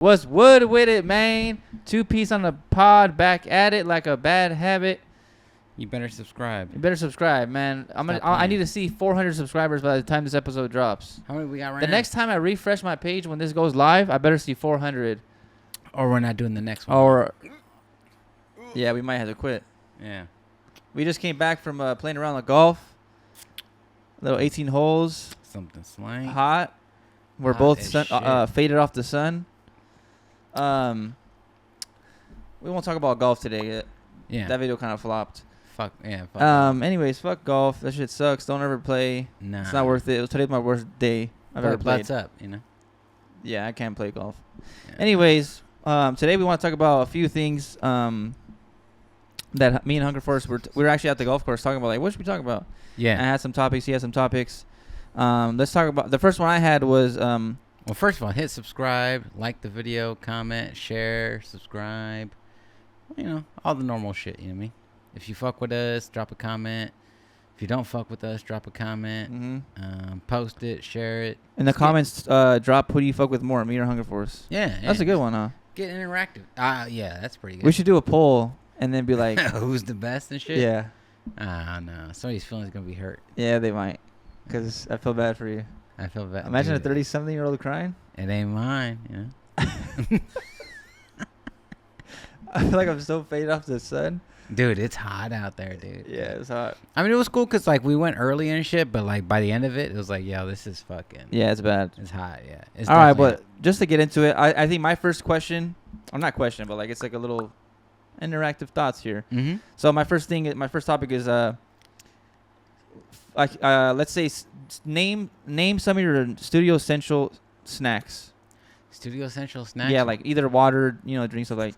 What's wood with it, man? 2-piece on the pod, back at it like a bad habit. You better subscribe. You better subscribe, man. I need to see 400 subscribers by the time this episode drops. How many we got right now? The next time I refresh my page when this goes live, I better see 400. Or we're not doing the next one. Or, yeah, we might have to quit. Yeah. We just came back from playing around with golf. Little 18 holes. Something slang. Hot. We're Hot both faded off the sun. We won't talk about golf today. Yeah. That video kind of flopped. Fuck. Anyways, fuck golf. That shit sucks. Don't ever play. Nah. It's not worth it. Today's my worst day I've ever played. Butts up, you know? Yeah, I can't play golf. Yeah. Anyways, today we want to talk about a few things that me and Hunger Force we were actually at the golf course talking about, like, what should we talk about? Yeah. I had some topics. He had some topics. Let's talk about the first one I had was well, first of all, hit subscribe, like the video, comment, share, subscribe. You know, all the normal shit, you know what I mean? If you fuck with us, drop a comment. If you don't fuck with us, drop a comment. Post it, share it. In the comments, drop who do you fuck with more, me or Hunger Force? Yeah. That's a good one, huh? Get interactive. Yeah, that's pretty good. We should do a poll and then be like, who's the best and shit? Yeah. No. Somebody's feelings going to be hurt. Yeah, they might. Because I feel bad for you. I feel bad. Imagine dude. a 30-something-year-old crying. It ain't mine, you know? I feel like I'm so faded off the sun. Dude, it's hot out there, dude. Yeah, it's hot. I mean, it was cool because, like, we went early and shit, but, like, by the end of it, it was like, yo, this is fucking... Yeah, it's bad. It's hot, yeah. It's all right, but just to get into it, I think my first question... Or not question, but, like, it's like a little interactive thoughts here. Mm-hmm. So my first topic is... let's say name some of your studio essential snacks. Studio essential snacks? Yeah, like either water, drinks, or like...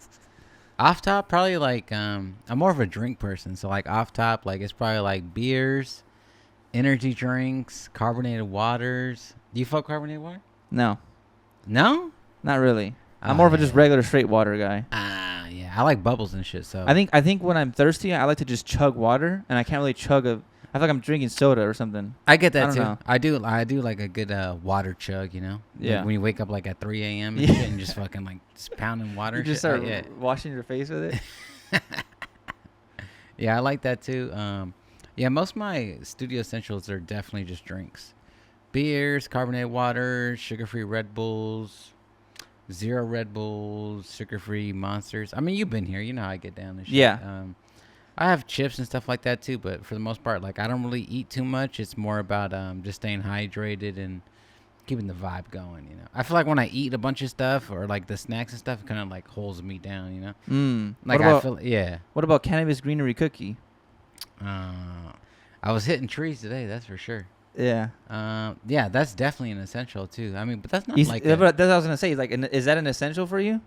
Off top, probably like I'm more of a drink person, so like off top, like it's probably like beers, energy drinks, carbonated waters. Do you fuck carbonated water? No, not really. I'm more of a just regular straight water guy. Yeah, I like bubbles and shit. So I think when I'm thirsty, I like to just chug water, and I can't really chug I feel like I'm drinking soda or something. I get that I too. know. I do like a good water chug, you know? Yeah. Like when you wake up like at 3 a.m. and shit and just fucking like just pounding water. You just start washing your face with it. Yeah, I like that too. Yeah, most of my studio essentials are definitely just drinks. Beers, carbonated water, sugar-free Red Bulls, zero Red Bulls, sugar-free Monsters. I mean, you've been here. You know how I get down and shit. Yeah. I have chips and stuff like that too, but for the most part, like I don't really eat too much. It's more about just staying hydrated and keeping the vibe going, you know. I feel like when I eat a bunch of stuff or like the snacks and stuff, it kind of like holds me down, you know. Like What about cannabis greenery cookie? I was hitting trees today, that's for sure. Yeah. Yeah, that's definitely an essential too. I mean, but that's not that's what I was gonna say. Is that an essential for you?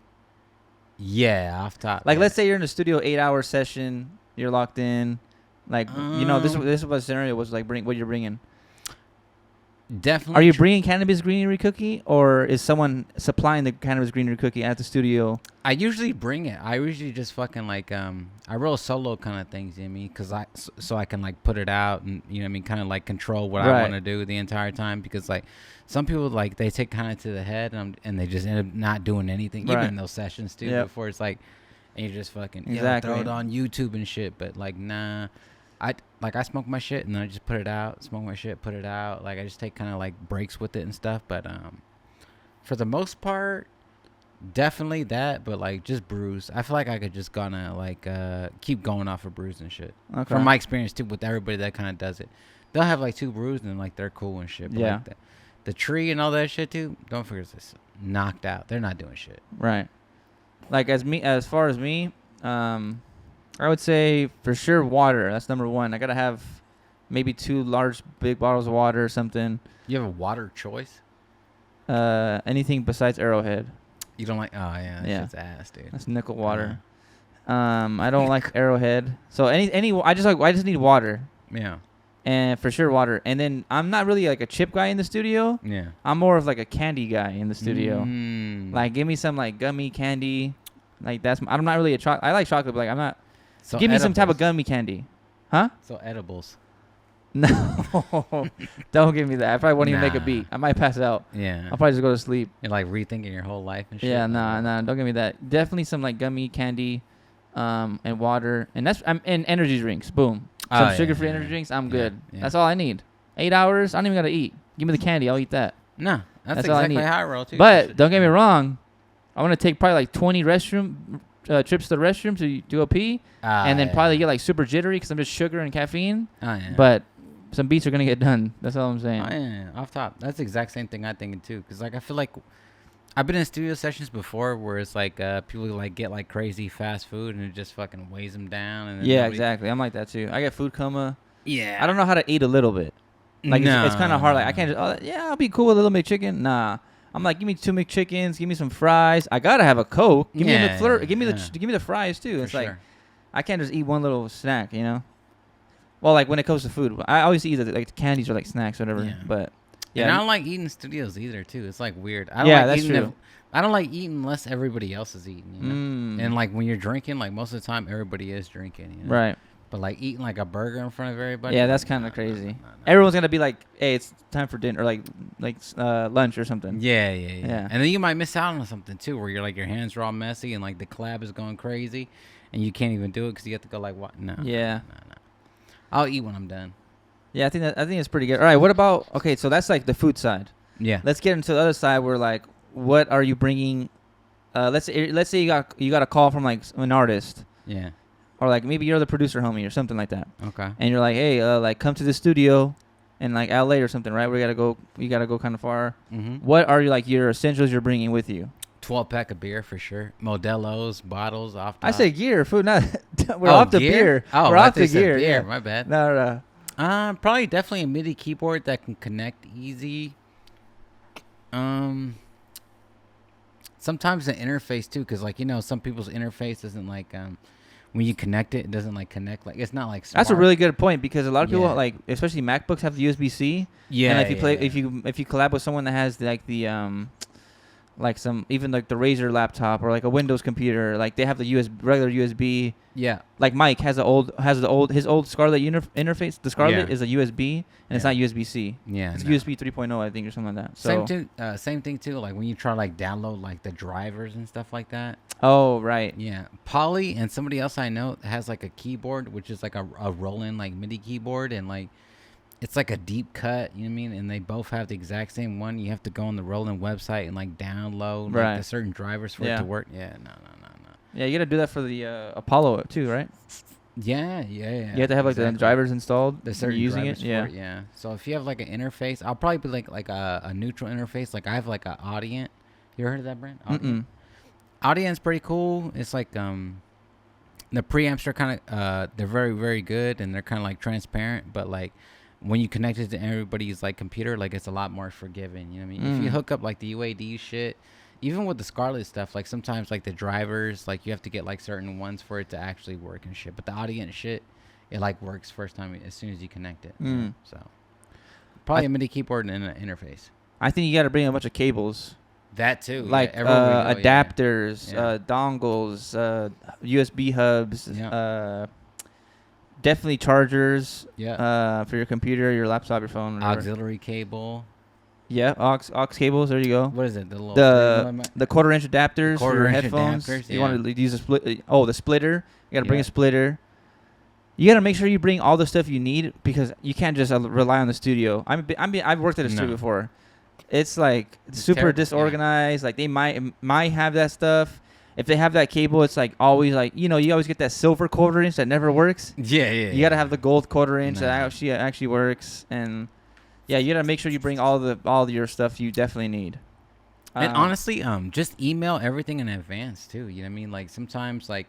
Yeah, off top. Like, yeah. let's say you're in a studio 8-hour session. You're locked in, like this is what scenario was like. What you're bringing? Definitely. Are you bringing cannabis greenery cookie, or is someone supplying the cannabis greenery cookie at the studio? I usually bring it. I usually just fucking like I roll solo kind of things, you know what I mean? Because so I can like put it out and you know what I mean, kind of like control what I want to do the entire time. Because like some people like they take kind of to the head and they just end up not doing anything. Even in those sessions too. Yep. Before it's like. And you just fucking exactly. throw it on YouTube and shit, but like nah, I smoke my shit and then I just put it out. Smoke my shit, put it out. Like I just take kind of like breaks with it and stuff. But for the most part, definitely that. But like just brews. I feel like I could just gonna like keep going off of brews and shit. Okay. From my experience too, with everybody that kind of does it, they'll have like 2 brews and like they're cool and shit. But yeah. Like the tree and all that shit too. Don't forget this knocked out. They're not doing shit. Right. Like as far as me, I would say for sure water. That's number one. I gotta have maybe 2 big bottles of water or something. You have a water choice? Anything besides Arrowhead. You don't like? Oh yeah, that shit's ass, dude. That's nickel water. I don't like Arrowhead. So I just need water. Yeah. And for sure water. And then I'm not really like a chip guy in the studio. Yeah. I'm more of like a candy guy in the studio. Like give me some like gummy candy. Like I'm not really I like chocolate, but like I'm not. So give me edibles. some type of gummy candy. Huh? So edibles. No, don't give me that. I probably won't even make a Nah. beat. I might pass out. Yeah. I'll probably just go to sleep. You're like rethinking your whole life and shit. Yeah, Like, nah, what? nah. Don't give me that. Definitely some like gummy candy, and water, and and energy drinks. Boom. Oh, Some yeah, sugar-free yeah, energy yeah. drinks. I'm Yeah, good. yeah. That's all I need. 8 hours. I don't even gotta eat. Give me the candy. I'll eat that. No, that's That's all I exactly need. how I roll too. But don't get me wrong. I want to take probably like 20 restroom trips to the restroom to do a pee, and then probably get like super jittery because I'm just sugar and caffeine. Oh, yeah. But some beats are gonna get done. That's all I'm saying. Oh, yeah. Off top. That's the exact same thing I'm thinking too. Cause like I feel like I've been in studio sessions before where it's like people like get like crazy fast food and it just fucking weighs them down. And then Yeah, nobody- exactly. I'm like that too. I get food coma. Yeah. I don't know how to eat a little bit. Like it's kind of hard. Like I can't just I'll be cool with a little McChicken. Nah. I'm like, give me 2 McChickens, give me some fries. I gotta have a Coke. Give me a McFlurry. Give me the fries too. For It's like sure. I can't just eat one little snack, you know. Well, like when it comes to food, I always eat like the candies or like snacks, or whatever. Yeah. But And I yeah, don't like eating studios either too. It's like weird. I don't Yeah, like that's eating true. I don't like eating unless everybody else is eating. You know? And like when you're drinking, like most of the time everybody is drinking. You know? right. But like eating like a burger in front of everybody. Yeah, that's like, kind nah, of crazy. nah. Everyone's gonna be like, "Hey, it's time for dinner," or like lunch or something. Yeah. Yeah. And then you might miss out on something too, where you're like your hands are all messy and like the collab is going crazy, and you can't even do it because you have to go like what? No. Yeah. No. I'll eat when I'm done. Yeah, I think it's pretty good. All right, what about so that's like the food side. Yeah. Let's get into the other side where like, what are you bringing? Let's say you got a call from like an artist, Yeah. or like maybe you're the producer homie or something like that, Okay. and you're like, hey, like come to the studio in like LA or something, right? You gotta go kind of far. Mm-hmm. What are your essentials you're bringing with you? 12-pack of beer for sure. Modelo's, bottles off top. I say gear, food, not we're off the beer. Oh, we're I off thought you the said gear. beer. Yeah. My bad. No. Probably definitely a MIDI keyboard that can connect easy. Sometimes the interface too, because like some people's interface isn't like when you connect it, it doesn't like connect like it's not like smart. That's a really good point because a lot of people Yeah. like, especially MacBooks, have the USB-C. yeah. And if you collab with someone that has like the like some even like the Razer laptop or like a Windows computer, like they have the regular USB. yeah. Like Mike has his old Scarlett interface. The Scarlett Yeah. is a USB and it's Yeah. not USB-C. Yeah, It's no. USB 3.0, I think, or something like that. So Same thing too. Like when you try to like download like the drivers and stuff like that. oh right. Yeah, Polly and somebody else I know has like a keyboard, which is like a roll-in like MIDI keyboard, and like it's like a deep cut. You know what I mean? And they both have the exact same one. You have to go on the roll-in website and like download like, Right. the certain drivers for it Yeah. to work. Yeah, no. Yeah, you gotta do that for the Apollo too, right? Yeah. You have to have like the drivers installed. The certain using drivers it. Yeah. for it, yeah. So if you have like an interface, I'll probably be like a neutral interface. Like I have like a Audient. You ever heard of that brand? Mm-mm. Audient's pretty cool. It's like the preamps are kind of they're very very good and they're kind of like transparent, but like when you connect it to everybody's like computer, like it's a lot more forgiving. You know what I mean? If you hook up like the UAD shit, even with the Scarlett stuff, like sometimes like the drivers, like you have to get like certain ones for it to actually work and shit. But the Audient shit, it like works first time as soon as you connect it. You know? So probably a MIDI keyboard and an interface. I think you gotta bring a bunch of cables. That too, Like yeah, everywhere we go, yeah. adapters, Yeah. dongles, USB hubs, Yeah. definitely chargers Yeah. for your computer, your laptop, your phone. Whatever. Auxiliary cable. Yeah, aux cables. There you go. What is it? The little The quarter-inch adapters for your Quarter-inch headphones. adapters, You yeah. want to use a split? Oh, the splitter. You gotta bring Yeah. a splitter. You gotta make sure you bring all the stuff you need because you can't just rely on the studio. I've worked at a studio No. before. It's like It's super terrible, yeah. disorganized. Like they might have that stuff. If they have that cable, it's like always like you always get that silver quarter-inch that never works. Yeah. You gotta have the gold quarter-inch that Nah. actually works, and yeah, you gotta make sure you bring all your stuff you definitely need. And honestly, just email everything in advance too. You know what I mean? Like sometimes, like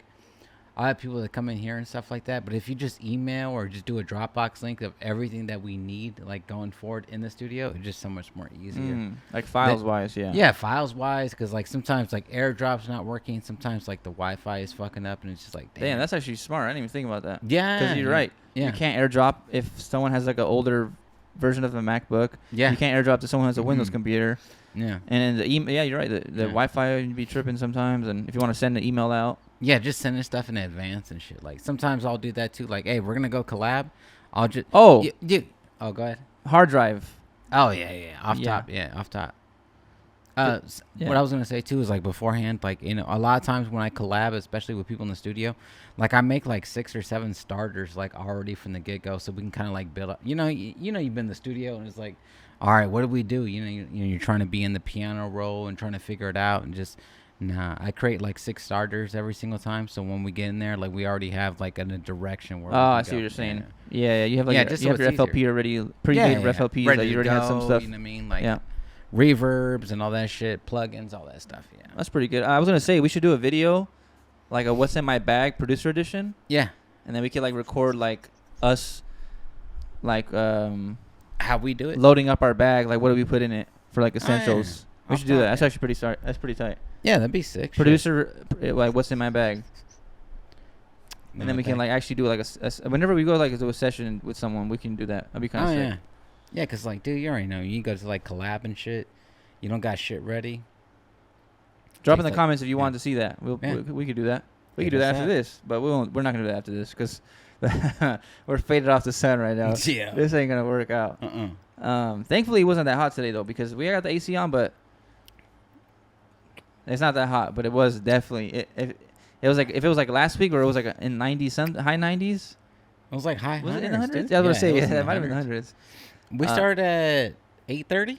I have people that come in here and stuff like that. But if you just email or just do a Dropbox link of everything that we need, like going forward in the studio, it's just so much more easier. Like files wise, yeah. Yeah, files wise, because like sometimes like AirDrop's not working. Sometimes like the Wi-Fi is fucking up, and it's just like Damn, that's actually smart. I didn't even think about that. yeah. Because you're right. Yeah. You can't AirDrop if someone has like an older version of a MacBook. Yeah. You can't AirDrop to someone who has a Windows Mhm. computer. Yeah. And then the email, yeah, you're right. The Yeah. Wi-Fi would be tripping sometimes, and if you want to send an email out, Yeah, just sending stuff in advance and shit. Like sometimes I'll do that too. Like, hey, we're gonna go collab. I'll just Oh, go ahead. Hard drive. Oh yeah. Off Yeah. top. Yeah, off top. Yeah. What I was gonna say too is like beforehand, like a lot of times when I collab, especially with people in the studio, like I make like 6 or 7 starters like already from the get go, so we can kind of like build up. You've been in the studio and it's like, all right, what do we do? You're trying to be in the piano roll and trying to figure it out, and just I create like 6 starters every single time, so when we get in there, like we already have like a direction where. Oh, I see what you're saying. Yeah, you have like you have your FLP already pre-made FLPs ready that you already have some stuff. You know what I mean? Like yeah. reverbs and all that shit, plugins, all that stuff. Yeah, That's pretty good. I was gonna say we should do a video, like a "What's in My Bag" producer edition. Yeah, and then we could like record like us, like how we do it, loading up our bag. Like what do we put in it for like essentials? Yeah. We should do that. That's actually pretty. That's pretty tight. Yeah, that'd be sick. Producer, like what's in my bag, and then we can like actually do like whenever we go like do a session with someone, we can do that. That'd be kind of sick. Yeah. Yeah, cause like, dude, you already know you go to like collab and shit. You don't got shit ready. Drop in the comments if you want to see that. We could do that. We could do that after this, but we're not gonna do that after this because we're faded off the sun right now. Yeah, this ain't gonna work out. Thankfully, it wasn't that hot today though because we got the AC on, but it's not that hot. But it was definitely it was like if it was like last week or it was like in 90s, high 90s. It was like high. Was hundreds, it in the hundreds? Dude? Yeah, I was gonna say it might have been the hundreds. We started at 8:30.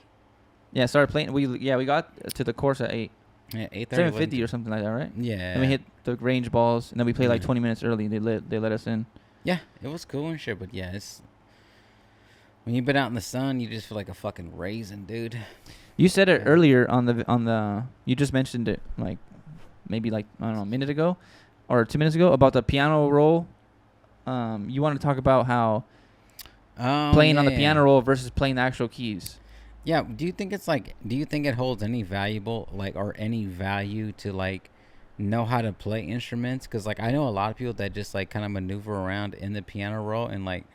Yeah, started playing. We got to the course at 8. Yeah, 8:30. 7:50 or something like that, right? Yeah. And we hit the range balls, and then we played like 20 minutes early. They let us in. Yeah, it was cool and shit, but yeah, it's when you've been out in the sun, you just feel like a fucking raisin, dude. You said it earlier on the. You just mentioned it like maybe like I don't know a minute ago, or 2 minutes ago about the piano roll. You want to talk about how playing on the piano roll versus playing the actual keys. Yeah, do you think it holds any any value to like know how to play instruments? Because like I know a lot of people that just like kind of maneuver around in the piano roll and like,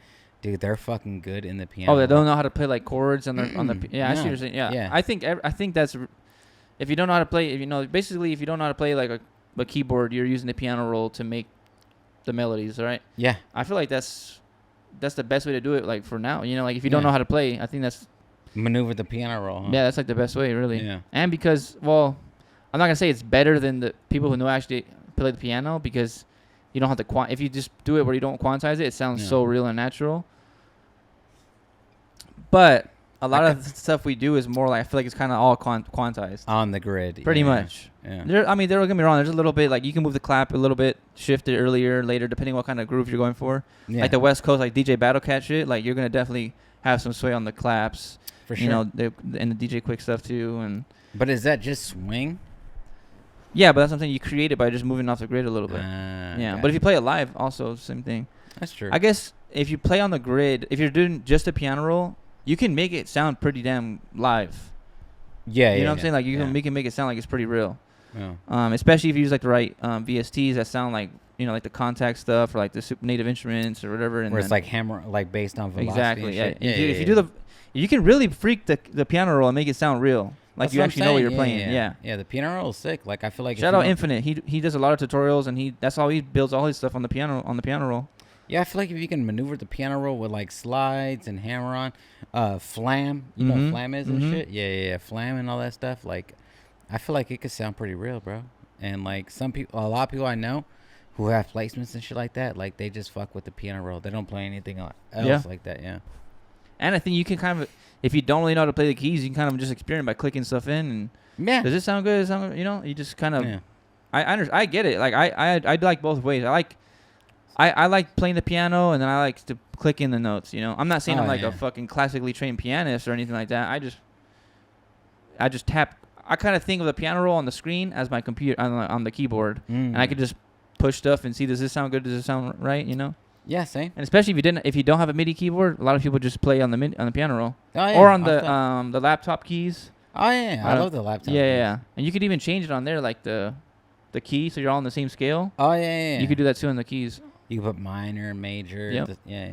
dude, they're fucking good in the piano. Oh, they don't know how to play like chords on the yeah. I see what you're saying. Yeah. I think that's if you don't know how to play, if you don't know how to play like a keyboard, you're using the piano roll to make the melodies, right? Yeah, I feel like that's the best way to do it. Like for now, like if you don't know how to play, I think that's maneuver the piano roll. Huh? Yeah, that's like the best way, really. Yeah. And because, well, I'm not gonna say it's better than the people who know actually play the piano because you don't have to if you just do it where you don't quantize it, it sounds so real and natural. But a lot of the stuff we do is more like I feel like it's kind of all quantized on the grid. Pretty much. Yeah. Don't get me wrong. There's a little bit like you can move the clap a little bit, shift it earlier, later, depending what kind of groove you're going for. Yeah. Like the West Coast, like DJ Battle Cat shit. Like you're gonna definitely have some sway on the claps. For sure. And the DJ Quick stuff too. But is that just swing? Yeah, but that's something you create it by just moving off the grid a little bit. Yeah, but if you play it live, also same thing. That's true. I guess if you play on the grid, if you're doing just a piano roll, you can make it sound pretty damn live. Yeah, you know what I'm saying? Like you can make it sound like it's pretty real. Yeah. Especially if you use like the right VSTs that sound like like the contact stuff or like the super native instruments or whatever. And where it's like hammer, like based on velocity. Exactly. Yeah. If you do you can really freak the piano roll and make it sound real. Like That's you actually know what you're playing. Yeah, the piano roll is sick. Like I feel like shout out Infinite. He does a lot of tutorials and that's how he builds all his stuff on the piano roll. Yeah, I feel like if you can maneuver the piano roll with like slides and hammer on, flam, you know what flam is and shit. Yeah, flam and all that stuff. Like, I feel like it could sound pretty real, bro. And like a lot of people I know who have placements and shit like that, like they just fuck with the piano roll. They don't play anything else like that. Yeah. And I think you can kind of, if you don't really know how to play the keys, you can kind of just experiment by clicking stuff in. And does it sound good? You just kind of. Yeah. I get it. Like I like both ways. I like playing the piano, and then I like to click in the notes. I'm not saying I'm like a fucking classically trained pianist or anything like that. I just tap. I kind of think of the piano roll on the screen as my computer on the keyboard, and I could just push stuff and see, does this sound good? Does this sound right? Yeah, same. And especially if you don't have a MIDI keyboard, a lot of people just play on the piano roll, yeah, or on the laptop keys. Oh yeah, I love the laptop. Yeah, and you could even change it on there, like the key, so you're all on the same scale. Oh yeah. You could do that too on the keys. You can put minor, major. Yep. Yeah.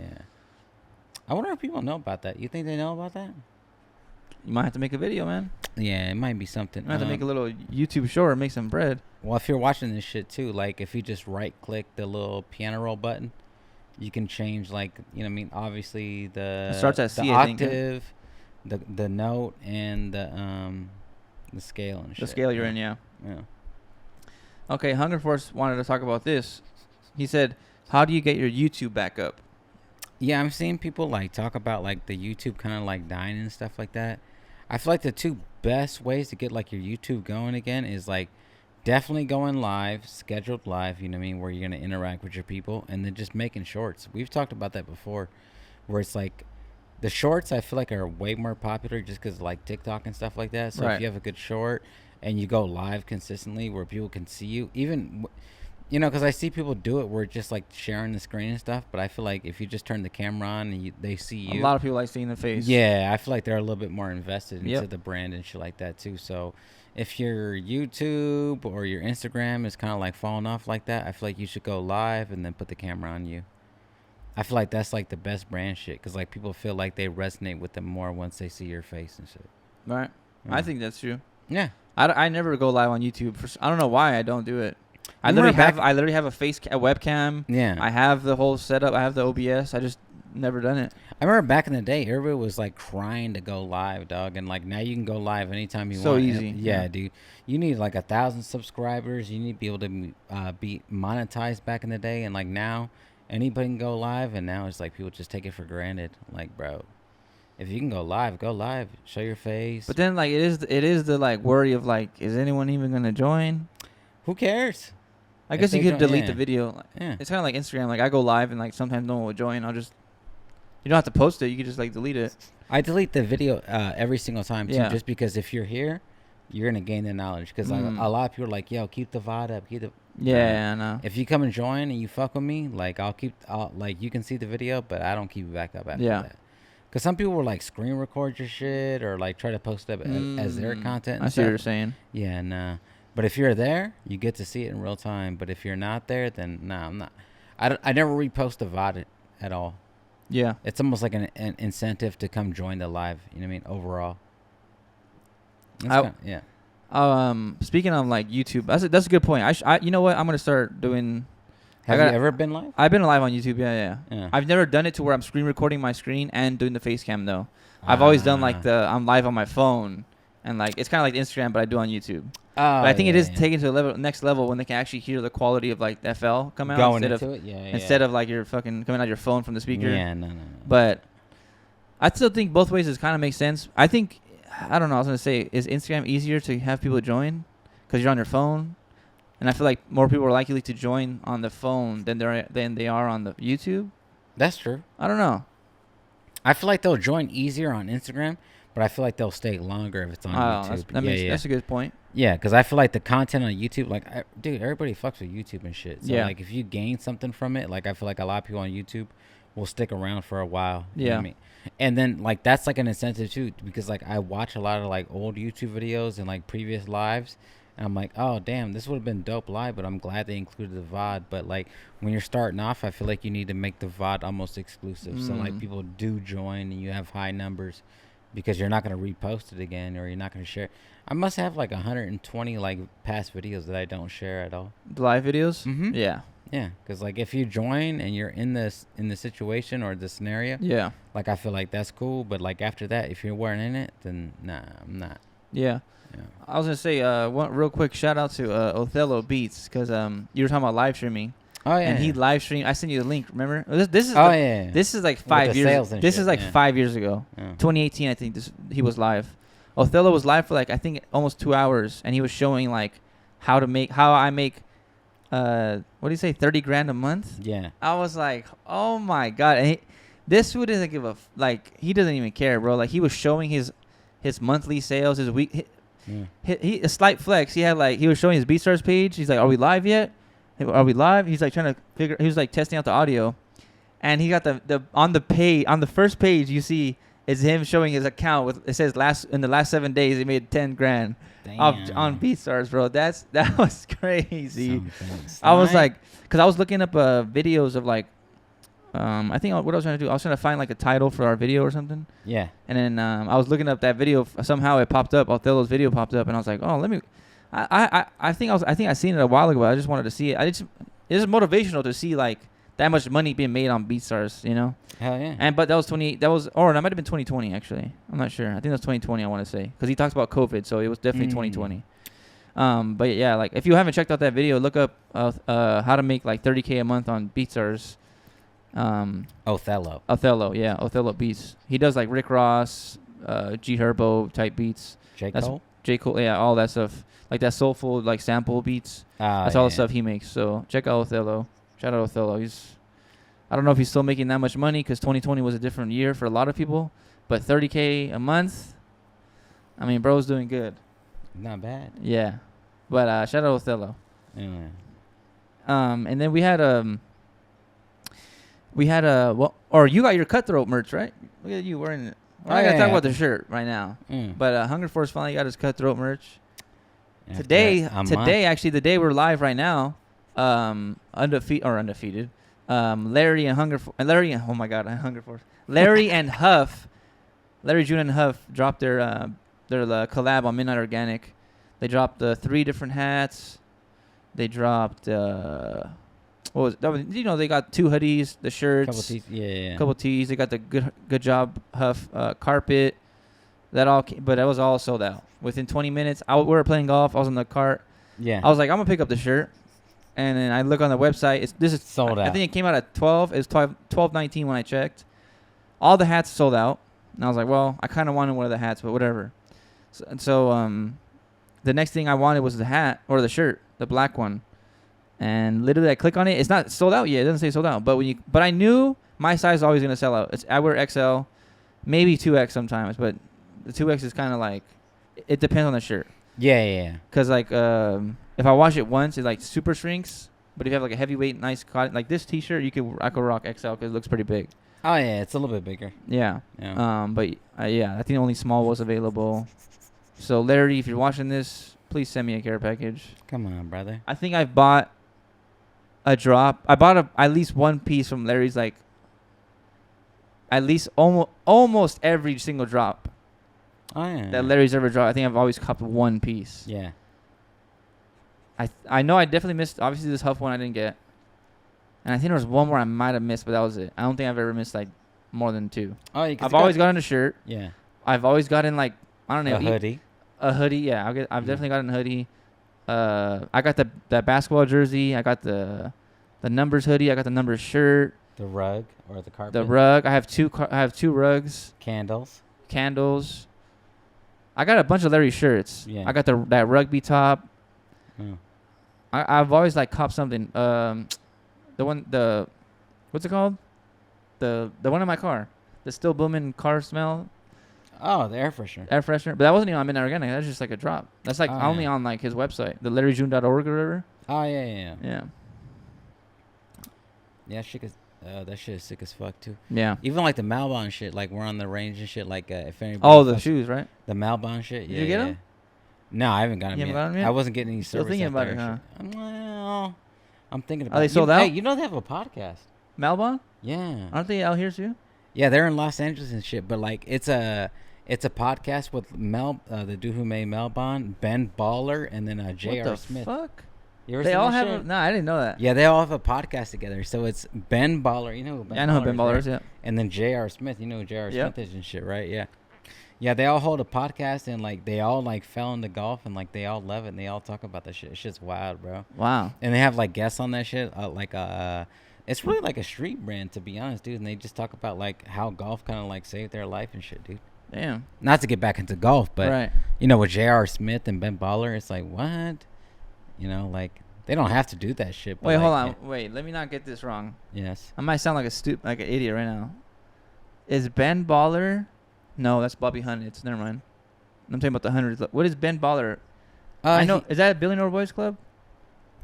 I wonder if people know about that. You think they know about that? You might have to make a video, man. Yeah, it might be something. You might have to make a little YouTube short, make some bread. Well, if you're watching this shit too, like if you just right click the little piano roll button, You can change like obviously It starts at the C, octave, the note, and the scale and shit. The scale you're in, yeah. Yeah. Okay, Hunger Force wanted to talk about this. He said, "How do you get your YouTube back up?" Yeah, I'm seeing people like talk about like the YouTube kind of like dying and stuff like that. I feel like the two best ways to get like your YouTube going again is like definitely going live, scheduled live, where you're going to interact with your people, and then just making shorts. We've talked about that before, where it's like the shorts I feel like are way more popular just because like TikTok and stuff like that. So if you have a good short and you go live consistently where people can see you, even because I see people do it where it's just like sharing the screen and stuff, but I feel like if you just turn the camera on and they see you, a lot of people like seeing the face. Yeah, I feel like they're a little bit more invested into the brand and shit like that too. So if your YouTube or your Instagram is kind of like falling off like that, I feel like you should go live and then put the camera on you. I feel like that's like the best brand shit because like people feel like they resonate with them more once they see your face and shit. Right. Yeah. I think that's true. Yeah. I never go live on YouTube. I don't know why I don't do it. I literally have a webcam. Yeah. I have the whole setup. I have the OBS. I just never done it. I remember back in the day, everybody was like crying to go live, dog, and like now you can go live anytime you want. So easy. Yeah, dude. You need like 1,000 subscribers. You need to be able to be monetized back in the day, and like now anybody can go live, and now it's like people just take it for granted. Like, bro, if you can go live, show your face. But then like it is the like worry of like, is anyone even gonna join? Who cares? I guess you could delete the video. Yeah. It's kind of like Instagram. Like I go live and like sometimes no one will join. You don't have to post it. You can just like delete it. I delete the video every single time too, just because if you're here, you're gonna gain the knowledge. Because a lot of people are like, "Yo, keep the VOD up." I know. If you come and join and you fuck with me, like like you can see the video, but I don't keep it back up after that. Because some people will like screen record your shit or like try to post it as their content. I see what you're saying. Yeah, nah. But if you're there, you get to see it in real time. But if you're not there, then nah, I'm not. I never repost the VOD at all. Yeah. It's almost like an incentive to come join the live. You know what I mean? Overall. Speaking of like YouTube, that's a good point. You know what? I'm gonna start doing. Have you ever been live? I've been live on YouTube. Yeah. I've never done it to where I'm screen recording my screen and doing the face cam though. I've always done like I'm live on my phone and like it's kind of like Instagram, but I do on YouTube. But I think it is taken to the next level when they can actually hear the quality of like the FL come out instead of like you're fucking coming out your phone from the speaker. Yeah, no. But I still think both ways kind of makes sense. I think I don't know. I was gonna say, is Instagram easier to have people join because you're on your phone, and I feel like more people are likely to join on the phone than they are on the YouTube. That's true. I don't know. I feel like they'll join easier on Instagram, but I feel like they'll stay longer if it's on YouTube. That's a good point. Yeah, because I feel like the content on YouTube, like, dude, everybody fucks with YouTube and shit. So, like, if you gain something from it, like, I feel like a lot of people on YouTube will stick around for a while. You know what I mean? And then, like, that's, like, an incentive, too, because, like, I watch a lot of, like, old YouTube videos and, like, previous lives, and I'm like, oh, damn, this would have been dope live, but I'm glad they included the VOD. But, like, when you're starting off, I feel like you need to make the VOD almost exclusive. So, like, people do join and you have high numbers because you're not going to repost it again or you're not going to share. I must have like 120 like past videos that I don't share at all. The live videos? Mm-hmm. Yeah. Yeah, because like if you join and you're in the situation or the scenario, like I feel like that's cool. But like after that, if you weren't in it, then nah, I'm not. Yeah. I was gonna say one real quick shout out to Othello Beats because you were talking about live streaming. Oh yeah. And he live streamed. I sent you the link. Remember? This is. This is like 5 years. This is like 5 years ago. 2018, I think. He was live. Othello was live for like I think almost 2 hours, and he was showing like how I make what do you say, 30 grand a month? Yeah. I was like, oh my god, and this dude doesn't give he doesn't even care, bro. Like he was showing his monthly sales, his week. He a slight flex. He was showing his BeatStars page. He's like, are we live yet? Are we live? He's like trying to figure. He was like testing out the audio, and he got on the first page you see. It's him showing his account with it says in the last 7 days he made 10 grand on BeatStars, bro. That was crazy. I was like, because I was looking up videos of like, I think what I was trying to do, I was trying to find like a title for our video or something. Yeah. And then I was looking up that video. Somehow it popped up. Othello's video popped up, and I was like, oh, let me. I think I seen it a while ago. But I just wanted to see it. It's motivational to see like that much money being made on BeatStars, you know. Hell yeah. But that was or that might have been 2020 actually. I'm not sure. I think that's 2020. I want to say because he talks about COVID, so it was definitely 2020. But yeah, like if you haven't checked out that video, look up how to make like 30K a month on BeatStars. Othello, yeah, Othello beats. He does like Rick Ross, G Herbo type beats. J. Cole, yeah, all that stuff. Like that soulful, like sample beats. That's all the stuff he makes. So check out Othello. Shout out Othello. I don't know if he's still making that much money because 2020 was a different year for a lot of people. But 30K a month, I mean, bro's doing good. Not bad. Yeah. But shout out Othello. Yeah. And then we had you got your Cutthroat merch, right? Look at you wearing it. Well, I gotta talk about the shirt right now. But Hunger Force finally got his Cutthroat merch. Today, actually, the day we're live right now, undefeated. Larry and Hunger Force. Larry and Huff, Larry June and Huff dropped their collab on Midnight Organic. They dropped 3 different hats. They dropped they got 2 hoodies, the shirts, couple tees. They got the good job Huff carpet. But that was all sold out within 20 minutes. We were playing golf. I was in the cart. Yeah. I was like, I'm gonna pick up the shirt, and then I look on the website. This is sold out. I think it came out at 12. It was 12:19 when I checked. All the hats sold out, and I was like, well, I kind of wanted one of the hats, but whatever. So the next thing I wanted was the hat or the shirt, the black one. And literally, I click on it. It's not sold out yet. It doesn't say sold out. But I knew my size is always gonna sell out. I wear XL, maybe 2X sometimes, but the 2X is kind of like, it depends on the shirt. Yeah. Cause like if I wash it once, it like super shrinks. But if you have like a heavyweight, nice cotton, like this T-shirt, I could rock XL because it looks pretty big. Oh yeah, it's a little bit bigger. Yeah. But I think only small was available. So Larry, if you're watching this, please send me a care package. Come on, brother. I think I've bought a drop. I bought at least one piece from Larry's, like at least almost every single drop. Oh yeah. That Larry's ever dropped. I think I've always copped one piece. Yeah. I know I definitely missed, obviously, this Huff one I didn't get. And I think there was one more I might have missed, but that was it. I don't think I've ever missed like more than 2. Oh, yeah. I've always gotten a shirt. Yeah. I've always gotten like, I don't know. A hoodie. A hoodie, yeah. I've definitely gotten a hoodie. I got that basketball jersey. I got the numbers hoodie. I got the numbers shirt. The rug or the carpet. The rug. I have 2 rugs. Candles. I got a bunch of Larry shirts. Yeah. I got that rugby top. Oh. I've always like copped something. What's it called? The one in my car. The still booming car smell. Oh, the air freshener. But that wasn't even on Midnight Organic. That's just like a drop. That's like only on like his website, the LarryJune.org or whatever. Oh yeah. Yeah. Yeah, that shit is sick as fuck too. Yeah. Even like the Malbon shit, like we're on the range and shit. Like if anybody. Oh, the shoes, right? The Malbon shit. Did you get them? No, I haven't got them yet. Got them yet. I wasn't getting any service. Still thinking about it, huh? Well, I'm thinking about. Are they sold out? Hey, you know they have a podcast. Malbon? Yeah. Aren't they out here too? Yeah, they're in Los Angeles and shit. But like, it's a podcast with the dude who made Malbon, Ben Baller, and then J.R. Smith. What the fuck? You ever they seen all that have shit? No, I didn't know that. Yeah, they all have a podcast together. So it's Ben Baller, you know who Ben Baller I know who Ben Baller is, right? yeah. And then J.R. Smith, you know who J.R. Smith is and shit, right? Yeah. Yeah, they all hold a podcast and like they all like fell into golf and like they all love it and they all talk about that shit. It's just wild, bro. Wow. And they have like guests on that shit. It's really like a street brand, to be honest, dude. And they just talk about like how golf kind of like saved their life and shit, dude. Damn. Not to get back into golf, but right. You know, with J.R. Smith and Ben Baller, it's like what? You know, like they don't have to do that shit. But wait, like, hold on. Wait, let me not get this wrong. Yes. I might sound like an idiot right now. Is Ben Baller? No, that's Bobby Hunt. Never mind. I'm talking about the hundreds. What is Ben Baller? I know. Is that a Billionaire Boys Club?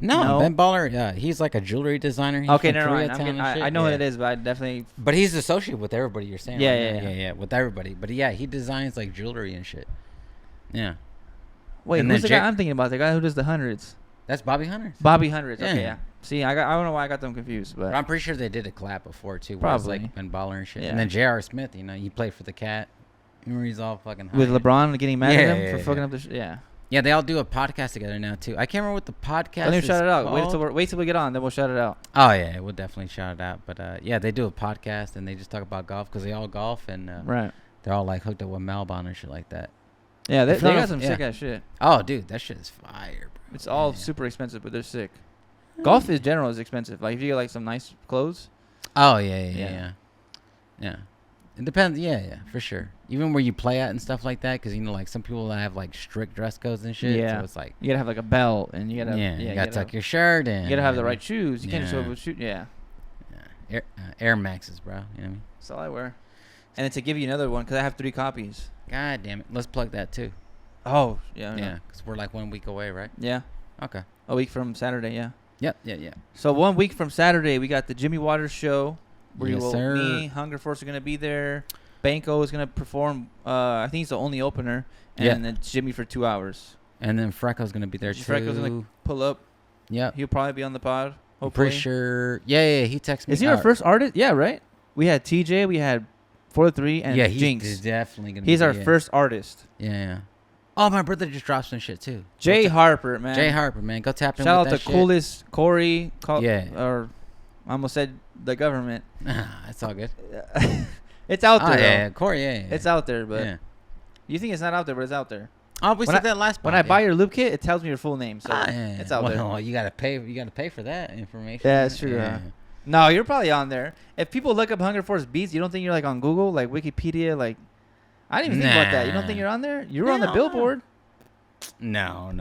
No, Ben Baller. He's like a jewelry designer. He's okay, never mind. I know what it is, but I definitely. But he's associated with everybody. You're saying. Yeah, with everybody. But yeah, he designs like jewelry and shit. Yeah. Wait, who's the guy I'm thinking about? The guy who does the hundreds. That's Bobby Hundreds. Bobby Hundreds. Okay, yeah. See, I don't know why I got them confused, but I'm pretty sure they did a collab before too. Probably. Like Ben Baller and shit. Yeah. And then J.R. Smith, you know, he played for the Cat. Remember, he's all fucking high. With LeBron getting mad at him for fucking up the yeah. Yeah, they all do a podcast together now too. I can't remember what the podcast. Let me shout it out. Called. Wait till we get on, then we'll shout it out. Oh yeah, we'll definitely shout it out. But yeah, they do a podcast and they just talk about golf because they all golf and right. They're all like hooked up with Malbon and shit like that. Yeah, they got some sick ass shit. Oh, dude, that shit is fire, bro. It's all super expensive, but they're sick. Golf in general is expensive. Like if you get like some nice clothes. Oh yeah. It depends. Yeah, for sure. Even where you play at and stuff like that, because like some people have like strict dress codes and shit. Yeah. So it's like you gotta have like a belt and you gotta you gotta tuck your shirt in. You gotta have the right shoes. You can't just show up with shoes. Yeah. Air Maxes, bro. You know what I mean? That's all I wear. And then to give you another one, because I have 3 copies. God damn it. Let's plug that too. Oh, yeah. Yeah, because we're like 1 week away, right? Yeah. Okay. A week from Saturday, yeah. Yep, yeah. So 1 week from Saturday, we got the Jimmy Waters show. Where yes, sir. Me, Hunger Force are going to be there. Banco is going to perform. I think he's the only opener. And then Jimmy for 2 hours. And then Freckle's going to be there too. Freckle's going to pull up. Yeah. He'll probably be on the pod. Hopefully. Pretty sure. Yeah, he texted me. Is he our first artist? Yeah, right? We had TJ, we had 4-3, and Jinx. He's definitely going to be. He's our first artist. Yeah. Oh, my brother just dropped some shit too. Jay Harper, man. Go tap in. Shout with out to Coolest Corey. Or I almost said the government. It's all good. It's out there. Yeah, Corey. Yeah. It's out there, but you think it's not out there, but it's out there. Oh, we said that last. When I buy your loop kit, it tells me your full name, so it's out there. Well, you gotta pay. You gotta pay for that information. Yeah, that's true. Yeah. No, you're probably on there. If people look up Hunger Force Beats, you don't think you're like on Google, like Wikipedia, like. I didn't even think about that. You don't think you're on there? You were on the billboard. No.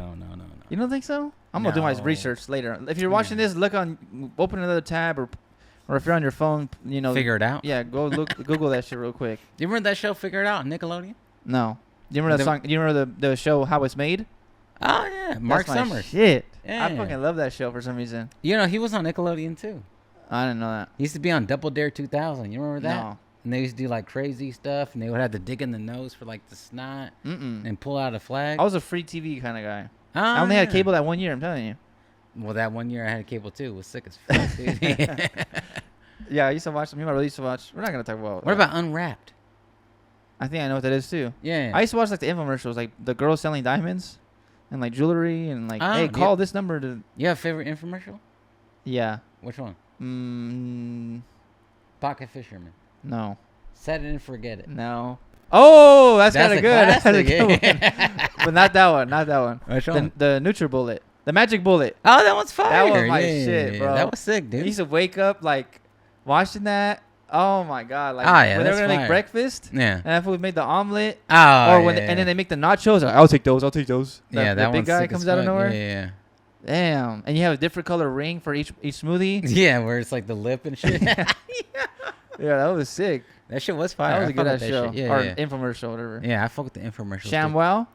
You don't think so? I'm gonna do my research later. If you're watching this, open another tab, or if you're on your phone, figure it out. Yeah, go Google that shit real quick. You remember that show, Figure It Out, on Nickelodeon? No. Do you remember that song? Do you remember the show How It's Made? Oh yeah, Mark Summers. Shit, yeah. I fucking love that show for some reason. He was on Nickelodeon too. I didn't know that. He used to be on Double Dare 2000. You remember that? No. And they used to do like crazy stuff, and they would have to dig in the nose for like the snot and pull out a flag. I was a free TV kind of guy. I only had cable that 1 year. I'm telling you. Well, that 1 year I had cable too. It was sick as fuck, dude. Yeah, I used to watch them. You might really used to watch. We're not gonna talk about. What about Unwrapped? I think I know what that is too. Yeah. I used to watch like the infomercials, like the girls selling diamonds, and like jewelry, and like, hey, call this number to. You have a favorite infomercial? Yeah. Which one? Pocket Fisherman. No. Set it and forget it. No. Oh, that's kind of good. That's a good one. But not that one. Not that one. Which one? The NutriBullet. The Magic Bullet. Oh, that one's fire. That was my shit, bro. That was sick, dude. I used to wake up like watching that. Oh my god! Like when they were gonna make breakfast. Yeah. And if we made the omelet. Oh. Or and then they make the nachos. Like, I'll take those. That big guy comes out of nowhere. Yeah. Damn. And you have a different color ring for each smoothie. Yeah, where it's like the lip and shit. Yeah, that was sick. That shit was fire. That was a good ass show. Yeah, or infomercial, whatever. Yeah, I fuck with the infomercial. ShamWow?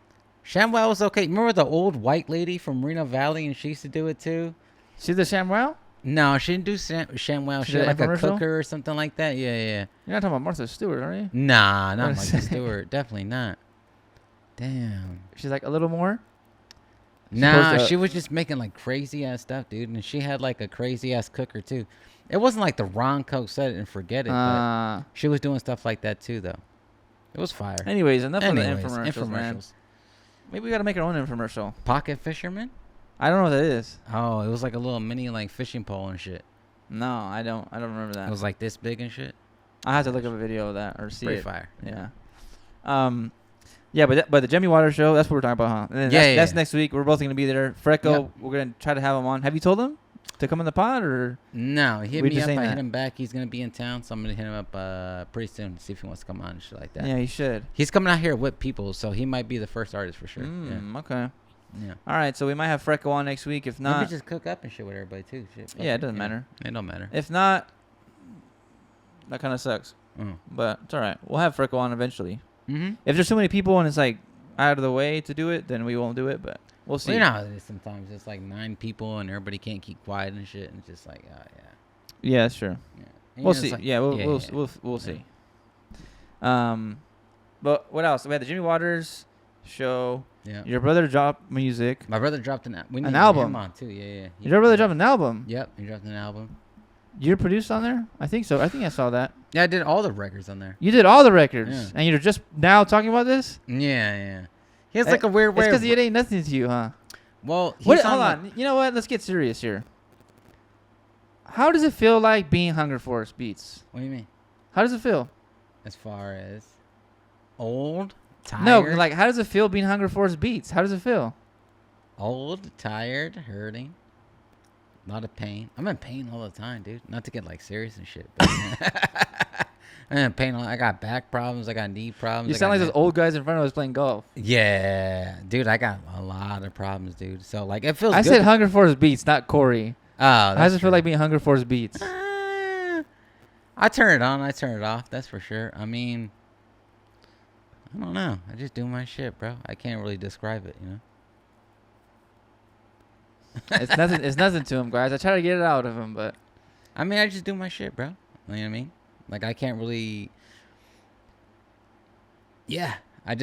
ShamWow was okay. Remember the old white lady from Reno Valley, and she used to do it too? She's the ShamWow? No, she didn't do ShamWow. She was like a cooker or something like that. Yeah. You're not talking about Martha Stewart, are you? Nah, not Martha Stewart. Definitely not. Damn. She's like a little more? Nah, she was just making like crazy ass stuff, dude. And she had like a crazy ass cooker too. It wasn't like the Ron Coke set it and forget it, but she was doing stuff like that too, though. It was fire. Anyways, enough of the infomercials, man. Maybe we gotta make our own infomercial. Pocket Fisherman? I don't know what that is. Oh, it was like a little mini like fishing pole and shit. No, I don't remember that. It was like this big and shit. I have to look up a video of that or see Pretty it. Fire. Yeah. Yeah, but the Jimmy Waters show, that's what we're talking about, huh? And then that's next week. We're both gonna be there. Frecko, we're gonna try to have him on. Have you told him to come in the pod or? No, he hit me up. I hit him back. He's gonna be in town, so I'm gonna hit him up pretty soon to see if he wants to come on and shit like that. Yeah, he should. He's coming out here with people, so he might be the first artist for sure. Okay. Yeah. All right, so we might have Frecko on next week. If not, maybe just cook up and shit with everybody too. Shit. Yeah, it doesn't matter. It don't matter. If not, that kind of sucks. But it's all right. We'll have Frecko on eventually. Mm-hmm. If there's too many people and it's like out of the way to do it, then we won't do it. But we'll see. Well, you know how it is sometimes. It's like 9 people and everybody can't keep quiet and shit, and it's just like, Yeah, that's true. Yeah. We'll see. Like, we'll see. But what else? We had the Jimmy Waters show. Yeah. Your brother dropped music. My brother dropped an album. Him on too. Yeah. Your brother dropped an album. Yep, he dropped an album. You're produced on there? I think so. I think I saw that. Yeah, I did all the records on there. You did all the records, and you're just now talking about this? Yeah. He has like a weird way. It's because it ain't nothing to you, huh? Well, hold on. You know what? Let's get serious here. How does it feel like being Hunger Force Beats? What do you mean? How does it feel? As far as old, tired? No, like how does it feel being Hunger Force Beats? How does it feel? Old, tired, hurting. A lot of pain. I'm in pain all the time, dude. Not to get like serious and shit. But I'm in pain. I got back problems. I got knee problems. You sound like those old guys in front of us playing golf. Yeah, dude. I got a lot of problems, dude. So like it feels. I said Hunger Force Beats, not Corey. Oh, how does it feel like being Hunger Force Beats? I turn it on. I turn it off. That's for sure. I mean, I don't know. I just do my shit, bro. I can't really describe it, you know. It's nothing. It's nothing to him, guys. I try to get it out of him, but I mean, I just do my shit, bro. You know what I mean? Like I can't really. Yeah, I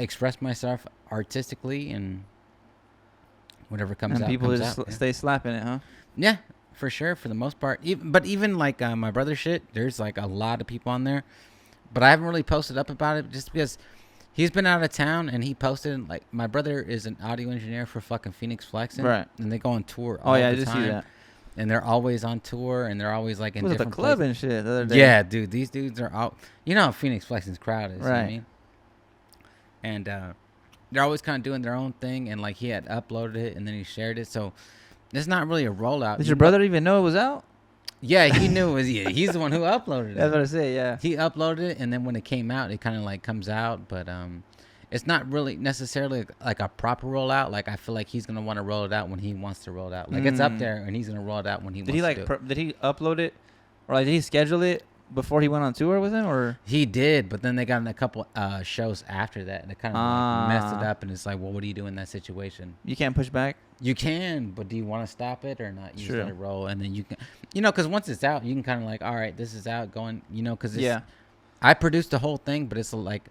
express myself artistically and whatever comes out. People comes just out, stay slapping it, huh? Yeah, for sure, for the most part. But even like my brother shit, there's like a lot of people on there, but I haven't really posted up about it just because. He's been out of town, and he posted, like, my brother is an audio engineer for fucking Phoenix Flexing. Right. And they go on tour all the time. I just see that. And they're always on tour, and they're always, like, in different the club places. And shit the other day. Yeah, dude. These dudes are out. You know how Phoenix Flexing's crowd is, right? You know what I mean? And they're always kind of doing their own thing, and, like, he had uploaded it, and then he shared it. So it's not really a rollout. Did your brother even know it was out? Yeah, he knew it was. Yeah, he's the one who uploaded it. That's what I say. Yeah, he uploaded it, and then when it came out, it kind of like comes out, but it's not really necessarily like a proper rollout. Like I feel like he's gonna want to roll it out when he wants to roll it out. Like it's up there, and he's gonna roll it out when he wants to. Do it. Did he upload it, or like did he schedule it before he went on tour with him, or he did? But then they got in a couple shows after that, and it kind of like messed it up. And it's like, well, what do you do in that situation? You can't push back. You can, but do you want to stop it or not? You just let it roll, and then you can, because once it's out, you can kind of like, all right, this is out, going, because I produced the whole thing, but it's like,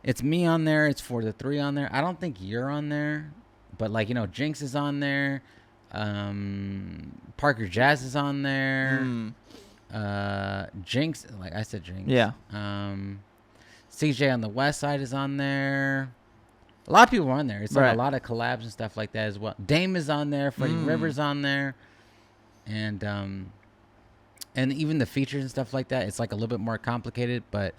it's me on there, it's for the 3 on there. I don't think you're on there, but like Jinx is on there, Parker Jazz is on there, Jinx, like I said, Jinx, CJ on the West Side is on there. A lot of people are on there. It's like a lot of collabs and stuff like that as well. Dame is on there. Freddie Rivers on there. And even the features and stuff like that, it's like a little bit more complicated, but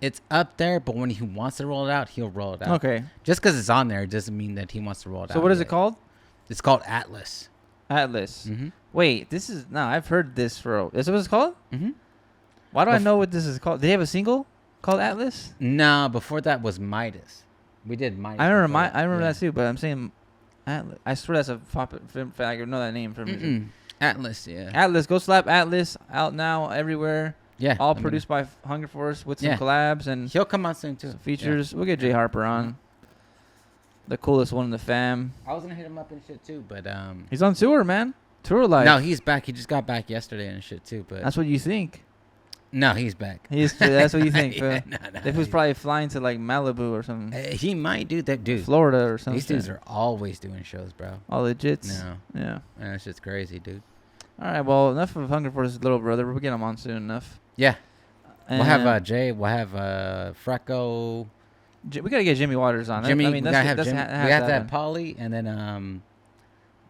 it's up there. But when he wants to roll it out, he'll roll it out. Okay. Just because it's on there doesn't mean that he wants to roll it out. So what is it called? It's called Atlas. Atlas. Mm-hmm. Wait, I've heard this for... Is it what it's called? Mm-hmm. Why do I know what this is called? Did they have a single called Atlas? No, before that was Midas. We did Midas. I remember that too, but I'm saying Atlas. I swear that's a pop film. I know that name from music. Atlas, yeah. Atlas, go slap Atlas out now everywhere. Yeah. All produced by Hunger Force with some collabs and he'll come out soon too. Features. Yeah. We'll get Jay Harper on. The coolest one in the fam. I was gonna hit him up and shit too, but he's on tour, man. Tour life. No, he's back. He just got back yesterday and shit too. But that's what you think. No, he's back. That's what you think. No, if he was probably flying to like Malibu or something. He might do that, dude. Florida or something. These dudes are always doing shows, bro. All legits. No. Yeah. Man, that's just crazy, dude. All right, well, enough of Hunger Force's little brother. We'll get him on soon enough. Yeah. We'll have Jay. We'll have Freco. We gotta get Jimmy Waters on. Jimmy, we have to have Pauly, and then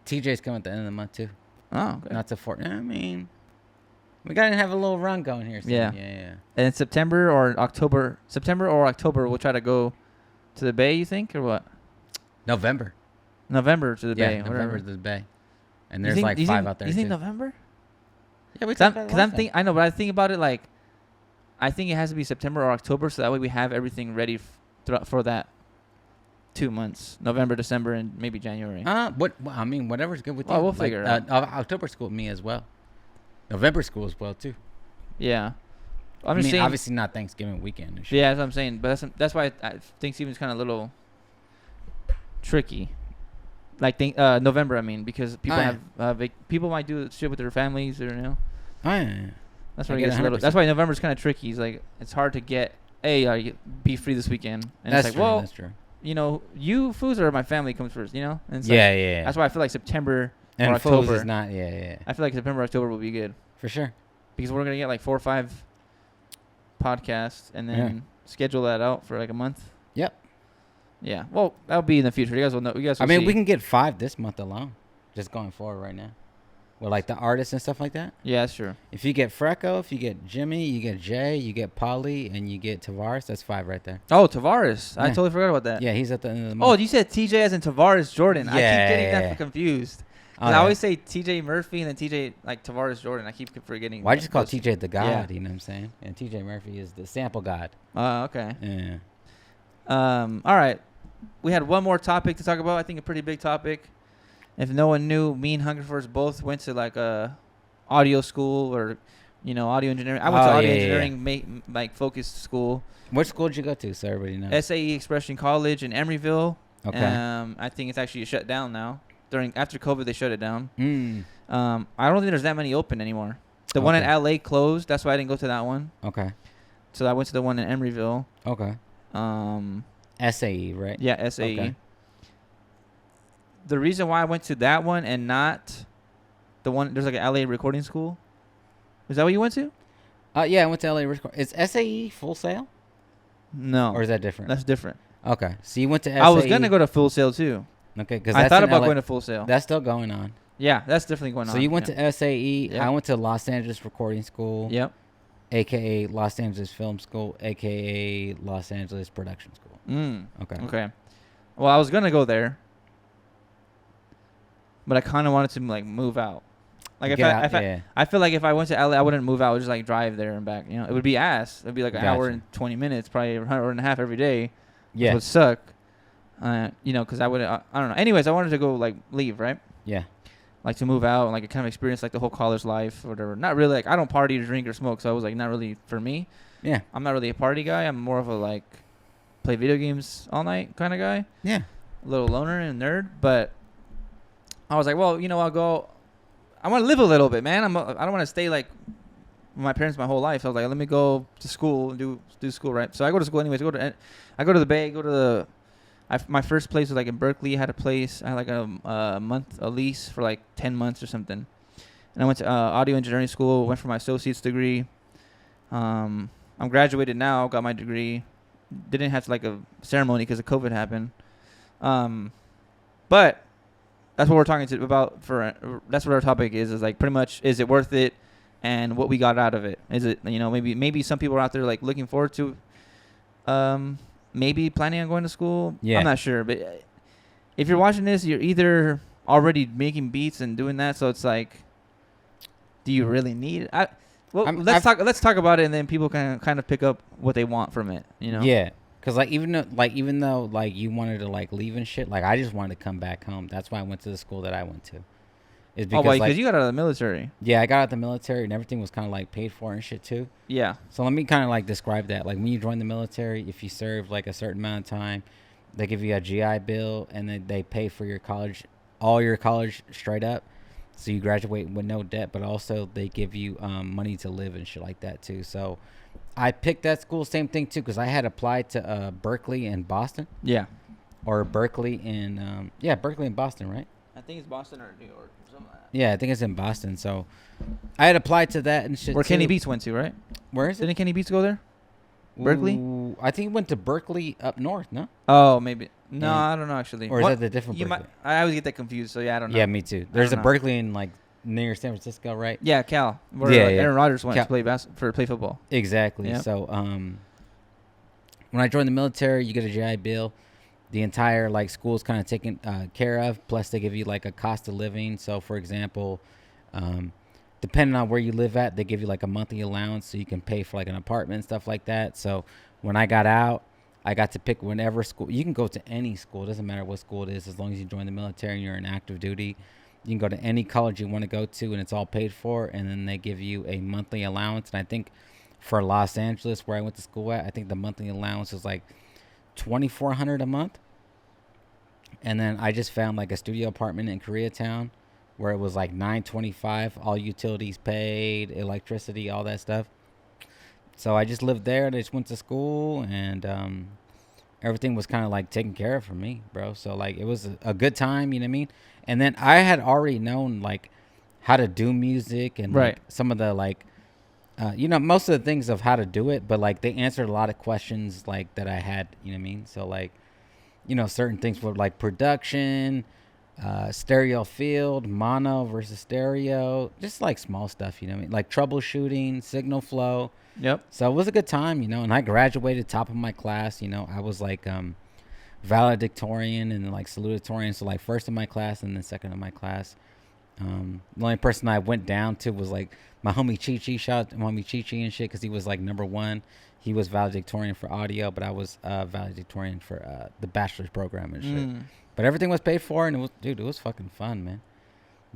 TJ's coming at the end of the month too. Oh, okay. Not to I mean, we gotta have a little run going here soon. Yeah. And in September or October, we'll try to go to the Bay. You think, or what? November to the Bay. November to the Bay. And there's like 5 out there. You think November? Yeah, we talked about it. I know, but I think about it like, I think it has to be September or October, so that way we have everything ready for that 2 months, November, December, and maybe January. I mean, whatever's good with you. We'll figure it out. October's cool with me as well. November's cool as well too. Yeah. I mean, obviously not Thanksgiving weekend. And shit. Yeah, that's what I'm saying. But that's why I think Thanksgiving's kind of a little tricky. Like November, I mean, because people people might do shit with their families, or That's why it gets a little. That's why November's kind of tricky. It's like it's hard to get. Hey, be free this weekend, and that's it's like, true, well, that's true. You foods or my family comes first, And it's yeah. That's why I feel like September and or October is not. Yeah. I feel like September, October will be good for sure because we're gonna get like 4 or 5 podcasts and then schedule that out for like a month. Yep. Yeah. Well, that'll be in the future. You guys will know. You guys will I mean, see. we can get 5 this month alone, just going forward right now. With like the artists and stuff like that. Yeah, that's true. If you get Freco, if you get Jimmy, you get Jay, you get Polly, and you get Tavares, that's 5 right there. Oh, Tavares. Yeah. I totally forgot about that. Yeah, he's at the end of the month. Oh, you said TJ as in Tavares Jordan. Yeah, I keep getting that confused. Oh, I always say TJ Murphy and then TJ like Tavares Jordan. I keep forgetting. Why just call TJ the God? Yeah. You know what I'm saying? And TJ Murphy is the sample god. Okay. Yeah. All right. We had one more topic to talk about. I think a pretty big topic. If no one knew, me and Hungerford both went to like a audio school or, audio engineering. I went to audio engineering, like focused school. What school did you go to, so everybody knows? SAE Expression College in Emeryville. Okay. I think it's actually shut down now. After COVID, they shut it down. I don't think there's that many open anymore. The one in LA closed. That's why I didn't go to that one. Okay. So I went to the one in Emeryville. Okay. SAE, right? Yeah, SAE. Okay. The reason why I went to that one and not the one, there's like an LA recording school. Is that what you went to? Yeah, I went to LA. Is SAE Full Sail? No. Or is that different? That's different. Okay. So you went to SAE. I was going to go to Full Sail too. Okay. Because I thought about going to Full Sail. That's still going on. Yeah, that's definitely going on. So you went to SAE. Yep. I went to Los Angeles Recording School. Yep. AKA Los Angeles Film School, AKA Los Angeles Production School. Okay. Well, I was going to go there, but I kind of wanted to like move out. Like I feel like if I went to LA, I wouldn't move out. I would just like drive there and back. It would be ass. It would be like an hour and 20 minutes, probably an hour and a half every day. Yeah. It would suck. Because I would. I don't know. Anyways, I wanted to go like leave, right? Yeah. Like to move out and like kind of experience like the whole college life or whatever. Not really like I don't party or drink or smoke, so I was like not really for me. Yeah. I'm not really a party guy. I'm more of a like play video games all night kind of guy. Yeah. A little loner and nerd, but I was like, well, I'll go. I want to live a little bit, man. I don't want to stay like with my parents my whole life. So I was like, let me go to school and do school, right? So I go to school anyways. I go to the Bay. My first place was like in Berkeley. I had a place. I had like a lease for like 10 months or something. And I went to audio engineering school. Went for my associate's degree. I'm graduated now. Got my degree. Didn't have like a ceremony because of COVID happened. But that's what we're talking about. That's what our topic is like pretty much, is it worth it, and what we got out of it. Is it maybe some people are out there like looking forward to, maybe planning on going to school. Yeah. I'm not sure, but if you're watching this, you're either already making beats and doing that, so it's like, do you really need it? Let's talk about it, and then people can kind of pick up what they want from it. Yeah. Cause even though you wanted to like leave and shit, like I just wanted to come back home. That's why I went to the school that I went to. Is because you got out of the military. Yeah, I got out of the military and everything was kind of like paid for and shit too. Yeah. So let me kind of like describe that. Like when you join the military, if you serve like a certain amount of time, they give you a GI Bill and then they pay for your college, all your college straight up. So you graduate with no debt, but also they give you money to live and shit like that too. So I picked that school, same thing too, because I had applied to Berkeley in Boston. Yeah. Or Berkeley in Berkeley in Boston, right? I think it's Boston or New York. Something like that. Yeah, I think it's in Boston. So I had applied to that and shit. Where Kenny Beats went to, right? Where is it? Didn't Kenny Beats go there? Berkeley? Ooh, I think he went to Berkeley up north, no? Oh, maybe. No, I don't know actually. Or is that the different Berkeley? I always get that confused, so yeah, I don't know. Yeah, me too. There's a Berkeley in like near San Francisco, right? Yeah, Cal. Where Aaron Rodgers went to play football. Exactly. Yep. So when I joined the military, you get a GI Bill. The entire like school is kind of taken care of. Plus, they give you like a cost of living. So, for example, depending on where you live at, they give you like a monthly allowance so you can pay for like an apartment and stuff like that. So when I got out, I got to pick whenever school. You can go to any school. It doesn't matter what school it is, as long as you join the military and you're in active duty. You can go to any college you want to go to, and it's all paid for. And then they give you a monthly allowance. And I think for Los Angeles, where I went to school at, I think the monthly allowance was like $2,400 a month. And then I just found like a studio apartment in Koreatown where it was like $925, all utilities paid, electricity, all that stuff. So I just lived there and I just went to school, and everything was kind of like taken care of for me, bro. So like it was a good time, you know what I mean? And then I had already known like how to do music and like some of the like, most of the things of how to do it, but like they answered a lot of questions like that I had, you know what I mean? So like, certain things for like production, stereo field, mono versus stereo, just like small stuff, what I mean? Like troubleshooting, signal flow. Yep. So it was a good time, and I graduated top of my class. I was like valedictorian and like salutatorian, so like first in my class and then second in my class. The only person I went down to was like my homie Chi. Shout out to my homie Chi and shit, because he was like number one. He was valedictorian for audio, but I was valedictorian for the bachelor's program and shit. But everything was paid for, and it was fucking fun, man.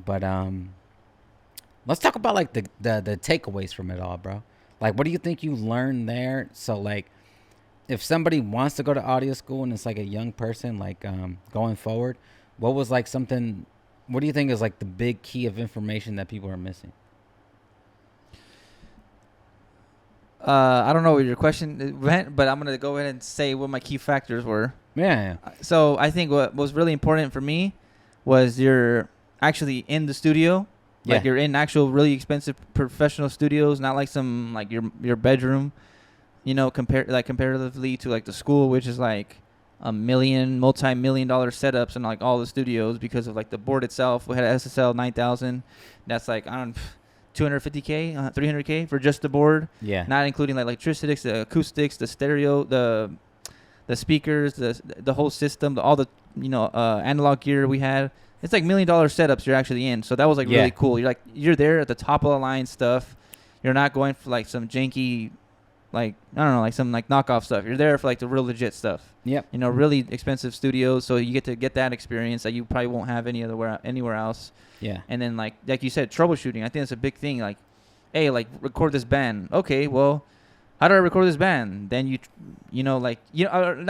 But let's talk about like the takeaways from it all, bro. Like, what do you think you learned there? So like, if somebody wants to go to audio school and it's like a young person, like going forward, what was like something? What do you think is like the big key of information that people are missing? I don't know what your question went, but I'm going to go ahead and say what my key factors were. Yeah. So I think what was really important for me was you're actually in the studio. Like you're in actual really expensive professional studios, not like some like your bedroom, comparatively to like the school, which is like multi-million-dollar setups and like all the studios because of like the board itself. We had an SSL 9000. That's like, I don't know, $250K, $300K for just the board. Yeah. Not including like electricity, the acoustics, the stereo, the speakers, the whole system, all the analog gear we had. It's like $1 million setups you're actually in. So that was like really cool. You're there at the top of the line stuff. You're not going for like some janky, like I don't know, like some like knockoff stuff. You're there for like the real legit stuff. Yep. Really expensive studios, so you get to get that experience that you probably won't have anywhere else. Yeah. And then like you said, troubleshooting. I think that's a big thing. Like, hey, like record this band. Okay, well, how do I record this band? Then not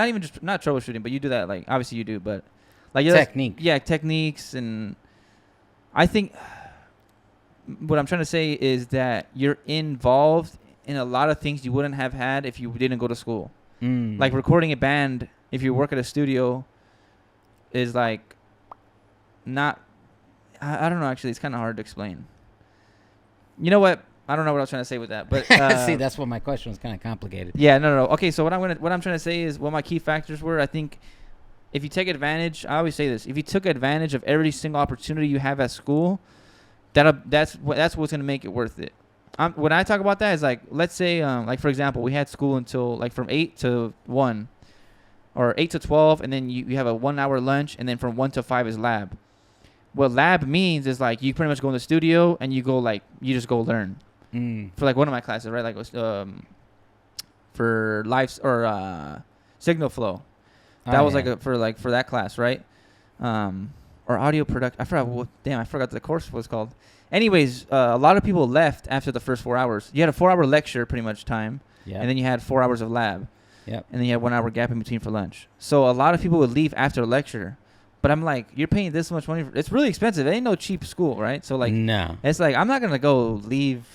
even just not troubleshooting, but you do that. Like obviously you do, but like technique. Yeah, techniques, and I think what I'm trying to say is that you're involved in a lot of things you wouldn't have had if you didn't go to school. Like recording a band, if you work at a studio, is like not. I don't know. Actually, it's kind of hard to explain. You know what? I don't know what I was trying to say with that, but see, that's what my question was kind of complicated. Yeah, no. Okay, so what I'm trying to say is what my key factors were. I think if you take advantage, I always say this: if you took advantage of every single opportunity you have at school, that's what's going to make it worth it. When I talk about that, is like, let's say, like for example, we had school until like from 8 to 1, or 8 to 12, and then you have a 1 hour lunch, and then from 1 to 5 is lab. What lab means is like you pretty much go in the studio and you just go learn. For like one of my classes, right? Like for life or signal flow. That was like for that class, right? Or audio production. I forgot the course was called. Anyways, a lot of people left after the first 4 hours. You had a 4 hour lecture pretty much time. Yeah. And then you had 4 hours of lab. Yep. And then you had 1 hour gap in between for lunch. So a lot of people would leave after a lecture. But I'm like, you're paying this much money. It's really expensive. It ain't no cheap school, right? So like, no. It's like, I'm not going to go leave.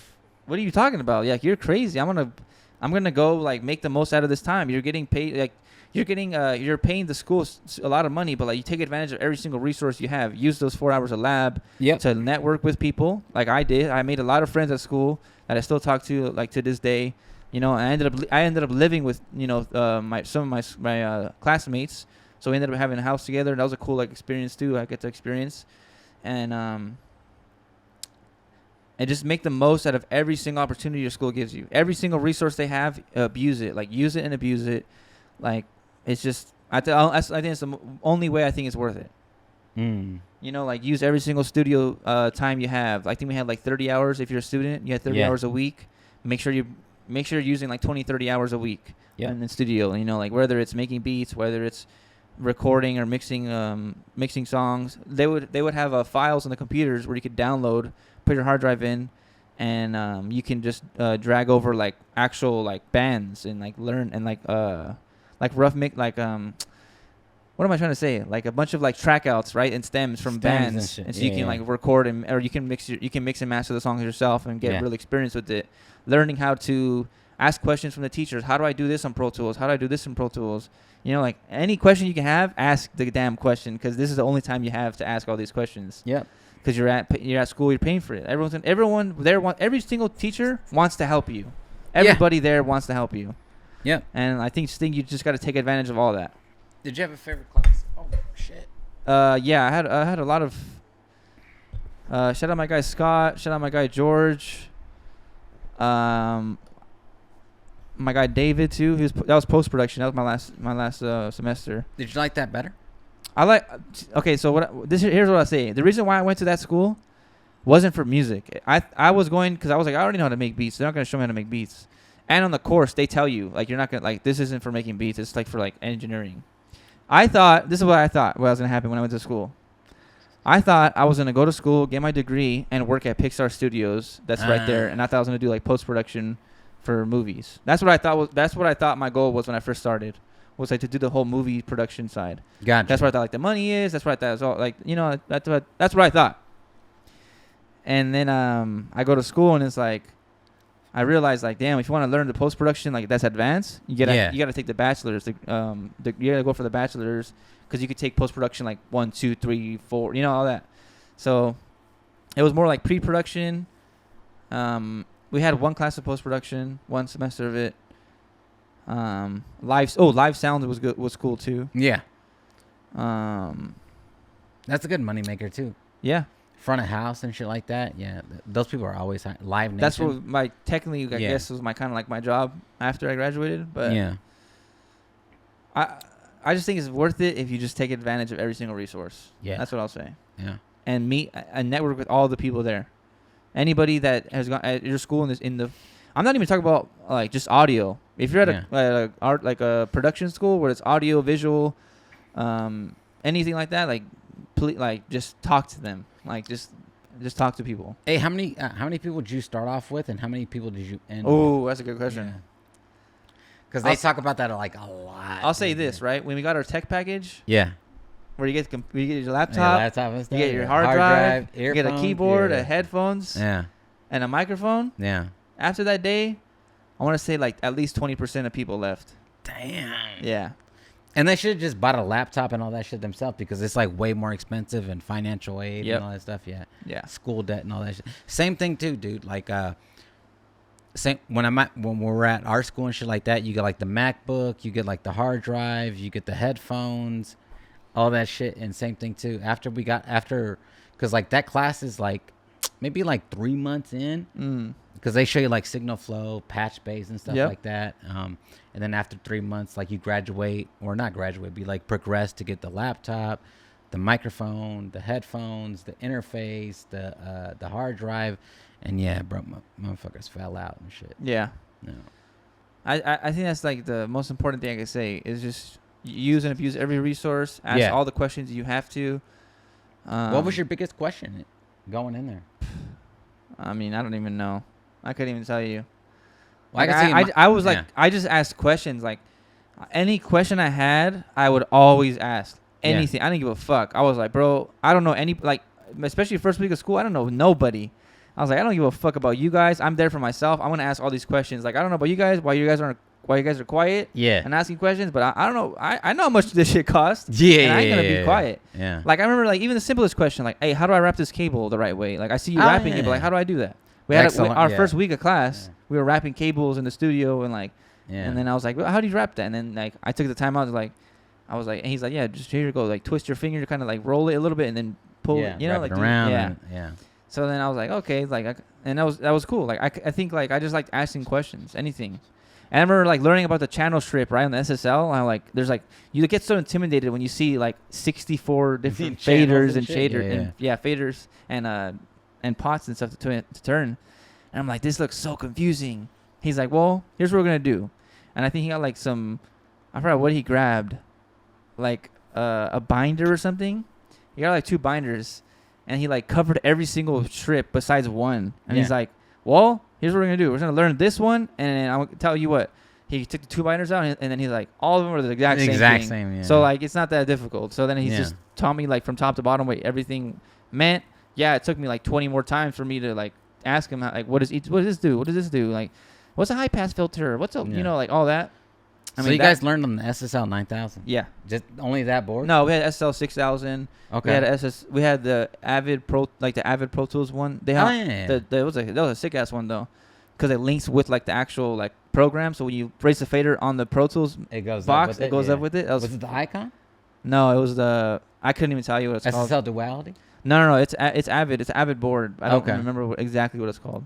What are you talking about? Like, you're crazy. I'm going to go like make the most out of this time. You're getting paid. Like you're paying the school a lot of money, but like you take advantage of every single resource you have. Use those 4 hours of lab to network with people. Like I did. I made a lot of friends at school that I still talk to like to this day. And I ended up living with, some of my classmates. So we ended up having a house together. And that was a cool like experience too. I get to experience, and just make the most out of every single opportunity your school gives you. Every single resource they have, abuse it. Like use it and abuse it. Like it's just I think it's the only way I think it's worth it. Like use every single studio time you have. I think we had like 30 hours if you're a student. You had 30 hours a week. Make sure you're using like 20, 30 hours a week in the studio. Like whether it's making beats, whether it's recording or mixing songs. They would have files on the computers where you could download, put your hard drive in, and you can just drag over like actual like bands and like learn and like rough mix what am I trying to say? Like a bunch of like track outs, right, and stems from bands, and so you can like record or you can mix and master the songs yourself and get real experience with it. Learning how to ask questions from the teachers. How do I do this on Pro Tools? How do I do this in Pro Tools? Like any question you can have, ask the damn question, because this is the only time you have to ask all these questions. Yeah. Because you're at school, you're paying for it. Everyone there every single teacher wants to help you. Everybody there wants to help you. Yeah. And I think you just got to take advantage of all that. Did you have a favorite class? Oh shit. Yeah, I had a lot of. Shout out my guy Scott. Shout out my guy George. My guy David too. That was post production. That was my last semester. Did you like that better? Okay, so here's what I say. The reason why I went to that school wasn't for music. I was going because I was like, I already know how to make beats. They're not gonna show me how to make beats. And on the course, they tell you like you're not gonna like this isn't for making beats. It's like for like engineering. This is what I thought was gonna happen when I went to school. I thought I was gonna go to school, get my degree, and work at Pixar Studios. That's right there. And I thought I was gonna do like post production for movies. That's what I thought my goal was when I first started. Was like to do the whole movie production side. Gotcha. That's what I thought like the money is. That's what I thought it was all like that's what I thought. And then I go to school and it's like I realized like damn, if you want to learn the post production like that's advanced, you gotta take the bachelor's. You gotta go for the bachelor's because you could take post production like 1, 2, 3, 4, all that. So it was more like pre production. We had one class of post production, one semester of it. Live sound was cool too. Yeah. That's a good moneymaker too. Yeah. Front of house and shit like that. Yeah. Those people are always Live Nation. That's what technically I guess was my kind of like my job after I graduated. But yeah. I just think it's worth it if you just take advantage of every single resource. Yeah. That's what I'll say. Yeah. And meet and network with all the people there. Anybody that has gone at your school I'm not even talking about like just audio. If you're at a art like a production school where it's audio, visual, anything like that, like just talk to them. Like just talk to people. Hey, how many people did you start off with, and how many people did you end? Oh, that's a good question. Because they talk about that like a lot. I'll say this right when we got our tech package. Yeah. Where you get your laptop, and stuff, you get your hard drive, you get a earphones, keyboard, a headphones, and a microphone. Yeah. After that day, I want to say like at least 20% of people left. Damn. Yeah. And they should have just bought a laptop and all that shit themselves because it's like way more expensive and financial aid and all that stuff. Yeah. Yeah. School debt and all that shit. Same thing too, dude. Like when we're at our school and shit like that, you get like the MacBook, you get like the hard drive, you get the headphones, all that shit. And same thing too. Because like that class is like maybe like 3 months in. Because they show you like signal flow, patch base and stuff like that. And then after 3 months, like you graduate or not graduate, be like progress to get the laptop, the microphone, the headphones, the interface, the hard drive. And yeah, bro, motherfuckers fell out and shit. Yeah. No. I think that's like the most important thing I can say is just use and abuse every resource. Ask all the questions you have to. What was your biggest question going in there? I mean, I don't even know. I couldn't even tell you. Well, like I was like, I just asked questions. Like any question I had, I would always ask anything. I didn't give a fuck. I was like, bro, I don't know especially first week of school, I don't know nobody. I was like, I don't give a fuck about you guys. I'm there for myself. I'm gonna ask all these questions. Like, I don't know about you guys. Why you guys are quiet? Yeah. And asking questions, but I don't know. I know how much this shit costs. Yeah. And I ain't gonna be quiet. Yeah. Like I remember, like even the simplest question, like, hey, how do I wrap this cable the right way? Like I see you wrapping it, but like, how do I do that? We had our first week of class. Yeah. We were wrapping cables in the studio and like, and then I was like, well, how do you wrap that? And then like I took the time out. I was like, and he's like, yeah, just here you go, like twist your finger, kind of like roll it a little bit, and then pull it, wrap like it around. Yeah. So then I was like, okay, like, and that was cool. Like I think like I just liked asking questions, anything. And I remember like learning about the channel strip right on the SSL. I like there's like you get so intimidated when you see like 64 different faders and shaders, faders and pots and stuff to turn. And I'm like, this looks so confusing. He's like, well, here's what we're gonna do. And I think he got like I forgot what he grabbed, like a binder or something. He got like 2 binders. And he like covered every single strip besides one. And he's like, well, here's what we're going to do. We're going to learn this one. And I'm going to tell you what. He took the 2 binders out. And then he's like, all of them are the exact same thing. Yeah. So like, it's not that difficult. So then he's just taught me like from top to bottom what everything meant. Yeah, it took me like 20 more times for me to like ask him, like, what does this do? What does this do? Like, what's a high pass filter? What's a, like all that. I mean, you guys learned on the SSL 9000? Yeah. Just only that board? No, we had SSL 6000. Okay. We had the Avid Pro, like the Avid Pro Tools one. They had that was a sick ass one though. because it links with like the actual like program. So when you raise the fader on the Pro Tools it goes box, up with it goes up with it. Was it the Icon? No, it was the. I couldn't even tell you what it's called. SSL Duality? No. It's Avid. It's Avid board. I don't remember exactly what it's called.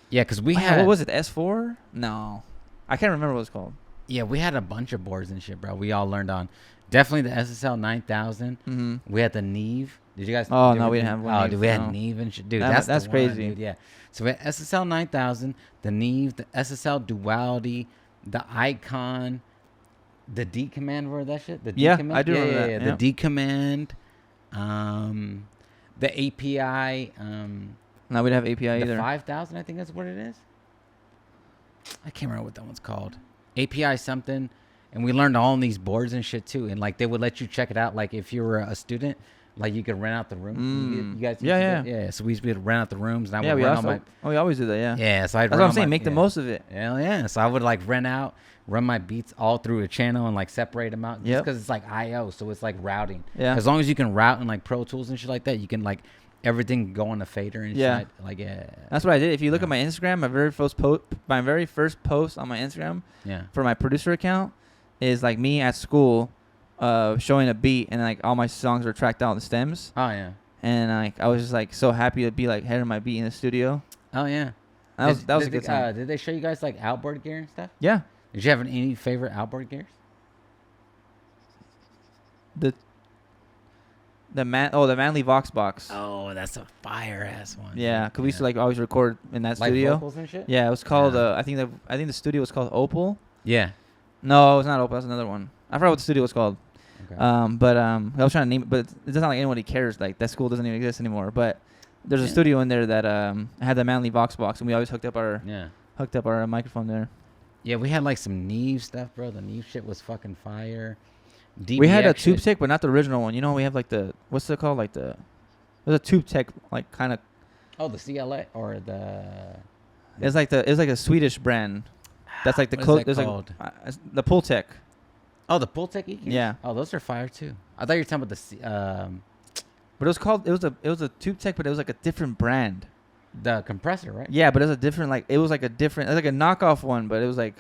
Yeah, because we had. What was it? S4? No, I can't remember what it's called. Yeah, we had a bunch of boards and shit, bro. We all learned on. Definitely the SSL 9000. Mm-hmm. We had the Neve. Did you guys? Oh no, we didn't have one. Oh, dude, we had Neve and shit. Dude, that's crazy. Dude, yeah. So we had SSL 9000, the Neve, the SSL Duality, the Icon, the D command. Remember that shit? The D command? I do remember that. Yeah. The D command, the API. No, we didn't have API either. The 5000, I think that's what it is. I can't remember what that one's called. API something. And we learned all on these boards and shit too. And like they would let you check it out. Like if you were a student, like you could rent out the room. You guys, yeah. So we used to be able to rent out the rooms. And I would rent all my. Oh, we always do that. Yeah. Yeah. So I'd. That's what I'm saying. Make the most of it. Hell yeah. So I would like run my beats all through a channel and like separate them out. Just because it's like I/O, so it's like routing. Yeah. As long as you can route in like Pro Tools and shit like that, you can like everything go on a fader and shit. Like That's what I did. If you look at my Instagram, my very first post on my Instagram. Yeah. For my producer account. Is like me at school, showing a beat and like all my songs are tracked out in the stems. Oh yeah. And like I was just like so happy to be like heading my beat in the studio. Oh yeah. That was a good time. Did they show you guys like outboard gear and stuff? Yeah. Did you have any favorite outboard gears? The Manly Vox box. Oh, that's a fire ass one. Yeah, cause we used to like always record in that like studio. Vocals and shit? Yeah, it was called. I think the studio was called Opal. Yeah. No, it was not Opal. That's another one. I forgot what the studio was called. Okay. I was trying to name it, but it's not like anybody cares. Like that school doesn't even exist anymore. But there's a studio in there that had the Manly Vox box, and we always hooked up our microphone there. Yeah, we had like some Neve stuff, bro. The Neve shit was fucking fire. DBX we had a Tube Tech, but not the original one. You know, we have like what's it called? Like there's a Tube Tech, like kind of. Oh, the CLA or the. It's like a Swedish brand. That's like the called? Like, the Pultec. Oh, the Pultec EQs? Yeah. Oh, those are fire too. I thought you were talking about the. But it was a Tube Tech, but it was like a different brand. The compressor, right? Yeah, but it was a different it was like a knockoff one, but it was like.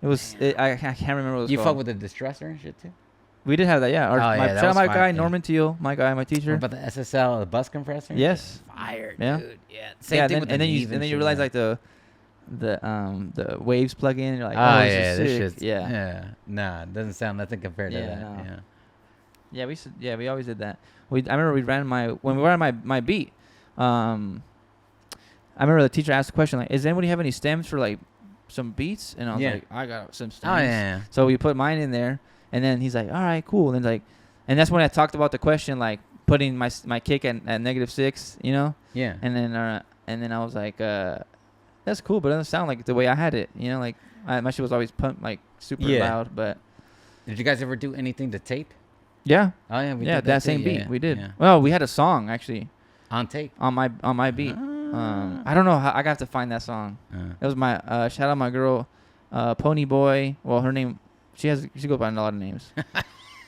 I can't remember what it was You called. fuck with the distressor and shit too? We did have that, yeah. Shout out my guy, Norman Teal, my teacher. What about the SSL, the bus compressor? Yes. Fire, yeah. dude. Yeah. Same thing with the Neve and then you realize like the waves plug in. You're like, this shit's yeah. Nah, it doesn't sound nothing compared to that. No. Yeah. We always did that. I remember when we ran my beat. I remember the teacher asked the question like, "Does anybody have any stems for like some beats?" And I was like, "I got some stems." Oh yeah. So we put mine in there, and then he's like, "All right, cool." And like, and that's when I talked about the question like putting my kick at -6, you know. Yeah. And then I was like, "That's cool, but it doesn't sound like the way I had it." You know, like my shit was always pumped like super loud. But did you guys ever do anything to tape? Yeah. Oh yeah, we did that same beat. We did. Yeah. Well, we had a song actually. On tape. On my beat. I don't know how I got to find that song. It was my shout out my girl, Pony Boy. Well, her name she goes by a lot of names,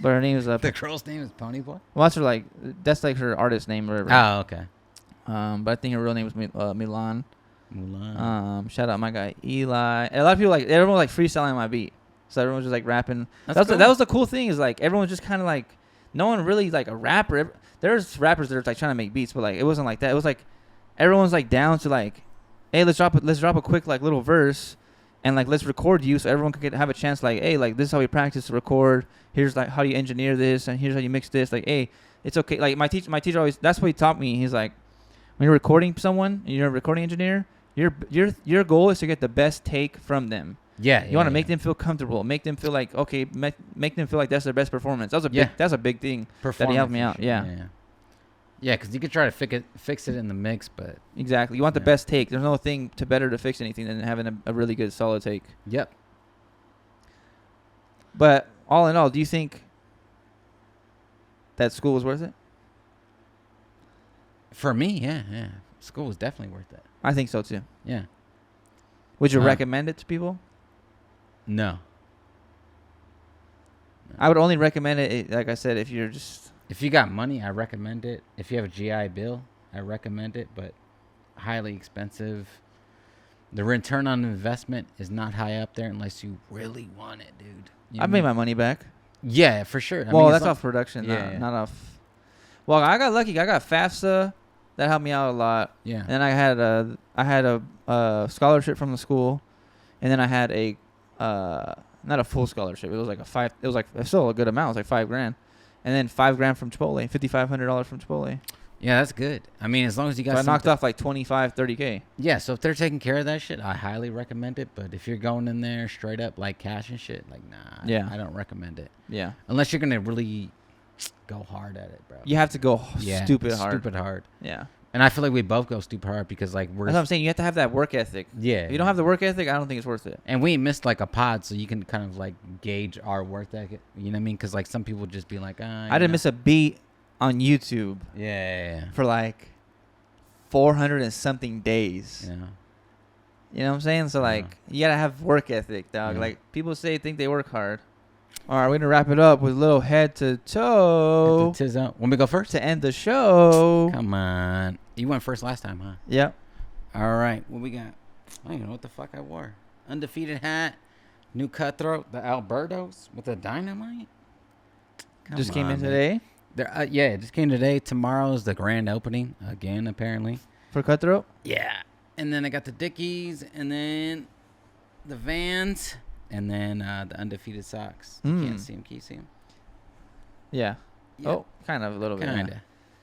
but her name is the girl's name is Pony Boy. Well, that's like her artist name or whatever. Oh, okay. But I think her real name was Milan. Mulan. Shout out my guy Eli. And a lot of people everyone was freestyling my beat, so everyone was just like rapping. Cool. That was the cool thing is like everyone was just kind of like no one really like a rapper. There's rappers that are like trying to make beats, but like it wasn't like that. It was like everyone's like down to like, hey, let's drop a quick like little verse, and like let's record you so everyone could have a chance. Like, hey, like this is how we practice to record. Here's like how you engineer this, and here's how you mix this. Like, hey, it's okay. Like my teacher always that's what he taught me. He's like, when you're recording someone, and you're a recording engineer, your goal is to get the best take from them. Yeah, you want to make them feel comfortable, make them feel like okay, make them feel like that's their best performance. That's a big thing that he helped me out. Yeah, because you could try to fix it in the mix, but exactly, you want the best take. There's no thing better to fix anything than having a really good solid take. Yep. But all in all, do you think that school was worth it? For me, yeah, school was definitely worth it. I think so too. Yeah. Would you recommend it to people? No. I would only recommend it, like I said, if you got money, I recommend it. If you have a GI Bill, I recommend it, but highly expensive. The return on investment is not high up there unless you really want it, dude. I've made my money back. Yeah, for sure. Well, that's off production, not off. Well, I got lucky. I got FAFSA. That helped me out a lot. Yeah. And then I had a scholarship from the school, and then I had a not a full scholarship. It was like it's still a good amount. It was like $5,000, and then $5,000 from Chipotle, $5,500 from Chipotle. Yeah, that's good. I mean, as long as you got. So I knocked off like 25, 30K. Yeah, so if they're taking care of that shit, I highly recommend it. But if you're going in there straight up like cash and shit, like nah, yeah, I don't recommend it. Yeah, unless you're gonna really go hard at it, bro. You have to go stupid hard. Yeah. And I feel like we both go stupid hard because like we're. That's what I'm saying. You have to have that work ethic. Yeah. If you don't have the work ethic, I don't think it's worth it. And we missed like a pod, so you can kind of like gauge our work ethic. You know what I mean? Because like some people just be like, I didn't miss a beat on YouTube. Yeah. For like 400 and something days. Yeah. You know what I'm saying? So like, you gotta have work ethic, dog. Yeah. Like people think they work hard. All right, we're gonna wrap it up with a little head to toe. Head to toe. Want me to go first to end the show? Come on, you went first last time, huh? Yep. All right, what we got? I don't even know what the fuck I wore. Undefeated hat, new cutthroat, the Albertos with the dynamite. Just came in today. Yeah, it just came today. Tomorrow's the grand opening again, apparently. For cutthroat. Yeah, and then I got the Dickies, and then the Vans. And then the undefeated socks. You can't see them. Can you see them? Yeah. Yep. Oh, kind of a little bit. Kind of.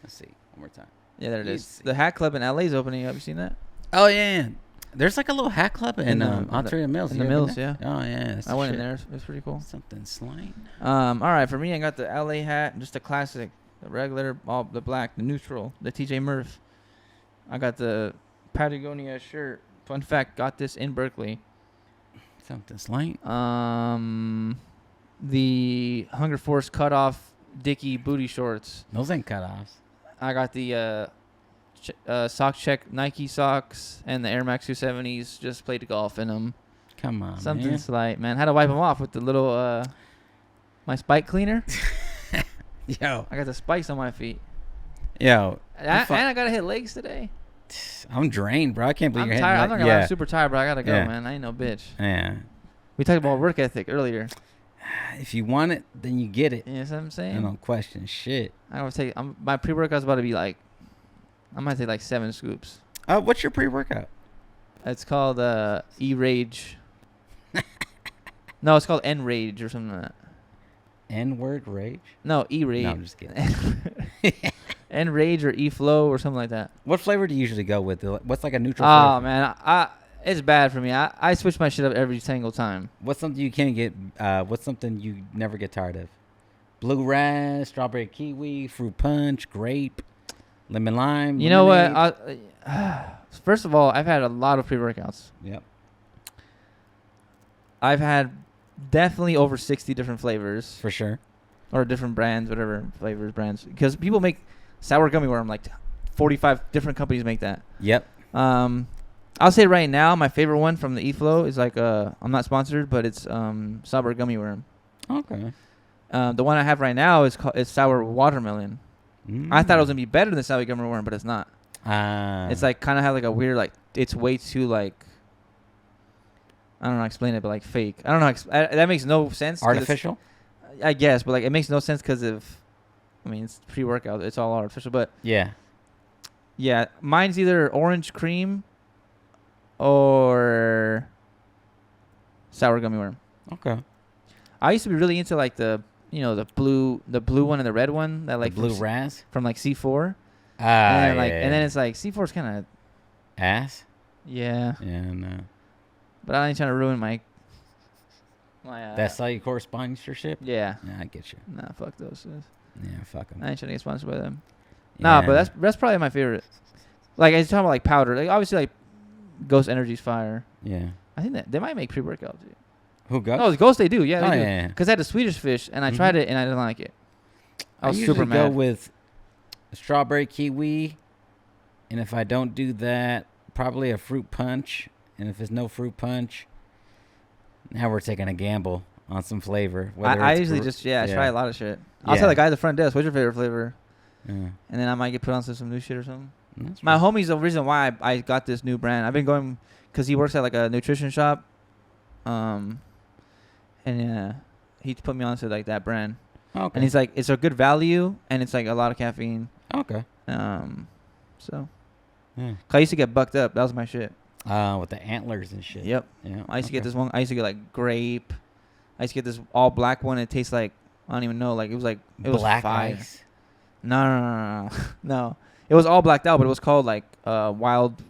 Let's see. One more time. Yeah, there it is. The hat club in LA is opening. Have you seen that? Oh, yeah. There's like a little hat club in Ontario Mills. In the Mills, yeah. Oh, yeah. I went in there. It was pretty cool. Something slight. All right. For me, I got the LA hat. Just a classic. The regular, all the black, the neutral, the TJ Murph. I got the Patagonia shirt. Fun fact, got this in Berkeley. Something slight. The Hunger Force cutoff Dickie booty shorts. Those ain't cutoffs. I got the sock check Nike socks and the Air Max 270s. Just played golf in them. Come on, something slight, man. Had to wipe them off with the little my spike cleaner. Yo, I got the spikes on my feet. Yo, and I gotta hit legs today. I'm drained, bro. I can't believe you're tired. I'm not gonna lie, I'm super tired, bro. I gotta go, man. I ain't no bitch. Yeah. We talked about work ethic earlier. If you want it, then you get it. You know what I'm saying? I don't question shit. I would take my pre-workout's about to be like, I might take like 7 scoops. What's your pre-workout? It's called E-Rage. No, it's called N-Rage or something like that. N-word rage? No, E-Rage. No, I'm just kidding. N-Rage or E-Flow or something like that. What flavor do you usually go with? What's like a neutral flavor? Oh, man. It's bad for me. I switch my shit up every single time. What's something you can't get? What's something you never get tired of? Blue ras, strawberry kiwi, fruit punch, grape, lemon lime. You know what? First of all, I've had a lot of pre-workouts. Yep. I've had definitely over 60 different flavors. For sure. Or different brands, whatever flavors, brands. Because people make sour gummy worm, like 45 different companies make that. Yep. I'll say right now, my favorite one from the E-Flow is like, I'm not sponsored, but it's sour gummy worm. Okay. The one I have right now is sour watermelon. I thought it was going to be better than sour gummy worm, but it's not. It's like kind of have like a weird, like, it's way too like, I don't know how to explain it, but like fake. I don't know. That makes no sense. Artificial? I guess, but like it makes no sense because it's pre-workout. It's all artificial, but yeah. Yeah, mine's either orange cream or sour gummy worm. Okay. I used to be really into like the blue one and the red one that like the blue ras from like C4. And then it's like C4's kind of ass. Yeah. Yeah, no. But I ain't trying to ruin my that's how you correspond your ship? Yeah. Yeah, I get you. Nah, fuck those. Yeah, fuck them. I ain't trying to get sponsored by them. Yeah. Nah, but that's probably my favorite. Like, I was talking about like powder. Like, obviously, like Ghost Energy's fire. Yeah. I think that they might make pre-workout too. Who, Ghost? No, Ghost they do. Yeah, they do. Yeah. Because I had the Swedish fish and I tried it and I didn't like it. I was usually super mad. go with strawberry kiwi, and if I don't do that, probably a fruit punch. And if there's no fruit punch, now we're taking a gamble on some flavor. I usually I try a lot of shit. I'll tell the guy at the front desk, what's your favorite flavor? Yeah. And then I might get put on some new shit or something. My homie's the reason why I got this new brand. I've been because he works at like a nutrition shop. And he put me onto like that brand. Okay. And he's like, it's a good value, and it's like a lot of caffeine. Okay. So. Yeah. I used to get bucked up. That was my shit. With the antlers and shit. Yep. Yeah. I used to get this one. I used to get like grape. I used to get this all black one. It tastes like, I don't even know. Like it was black fire. ice. No. No. It was all blacked out, but it was called like wild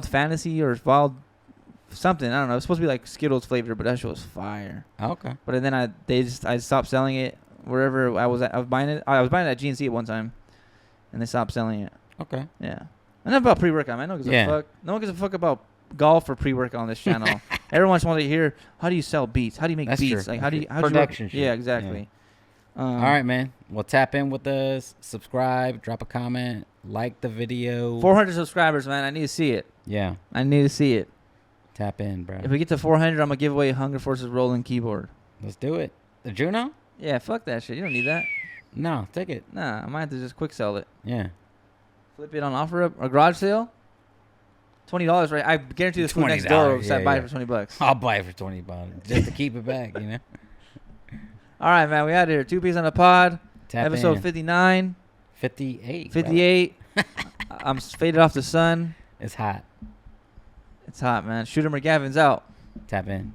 fantasy or wild something. I don't know. It was supposed to be like Skittles flavor, but that shit was fire. Okay. But then I stopped selling it wherever I was at. I was buying it at GNC at one time, and they stopped selling it. Okay. Yeah. Enough about pre-workout, man. No one gives a fuck. No one gives a fuck about golf or pre-workout on this channel. Everyone just wants to hear, how do you sell beats? How do you make beats? True. Like, how do you production shit. Yeah, exactly. Yeah. All right, man. Well, tap in with us, subscribe, drop a comment, like the video. 400 subscribers, man. I need to see it. Yeah. I need to see it. Tap in, bro. If we get to 400, I'm gonna give away Hunger Force's rolling keyboard. Let's do it. The Juno? Yeah, fuck that shit. You don't need that. No, take it. Nah, I might have to just quick sell it. Yeah. Flip it on OfferUp or garage sale. $20, right? I guarantee this fool next door will buy it for $20. I'll buy it for $20 just to keep it back, you know. All right, man. We out here. 2 Piece on the pod. Tap episode in. 59. 58. 58. I'm faded off the sun. It's hot. It's hot, man. Shooter McGavin's out. Tap in.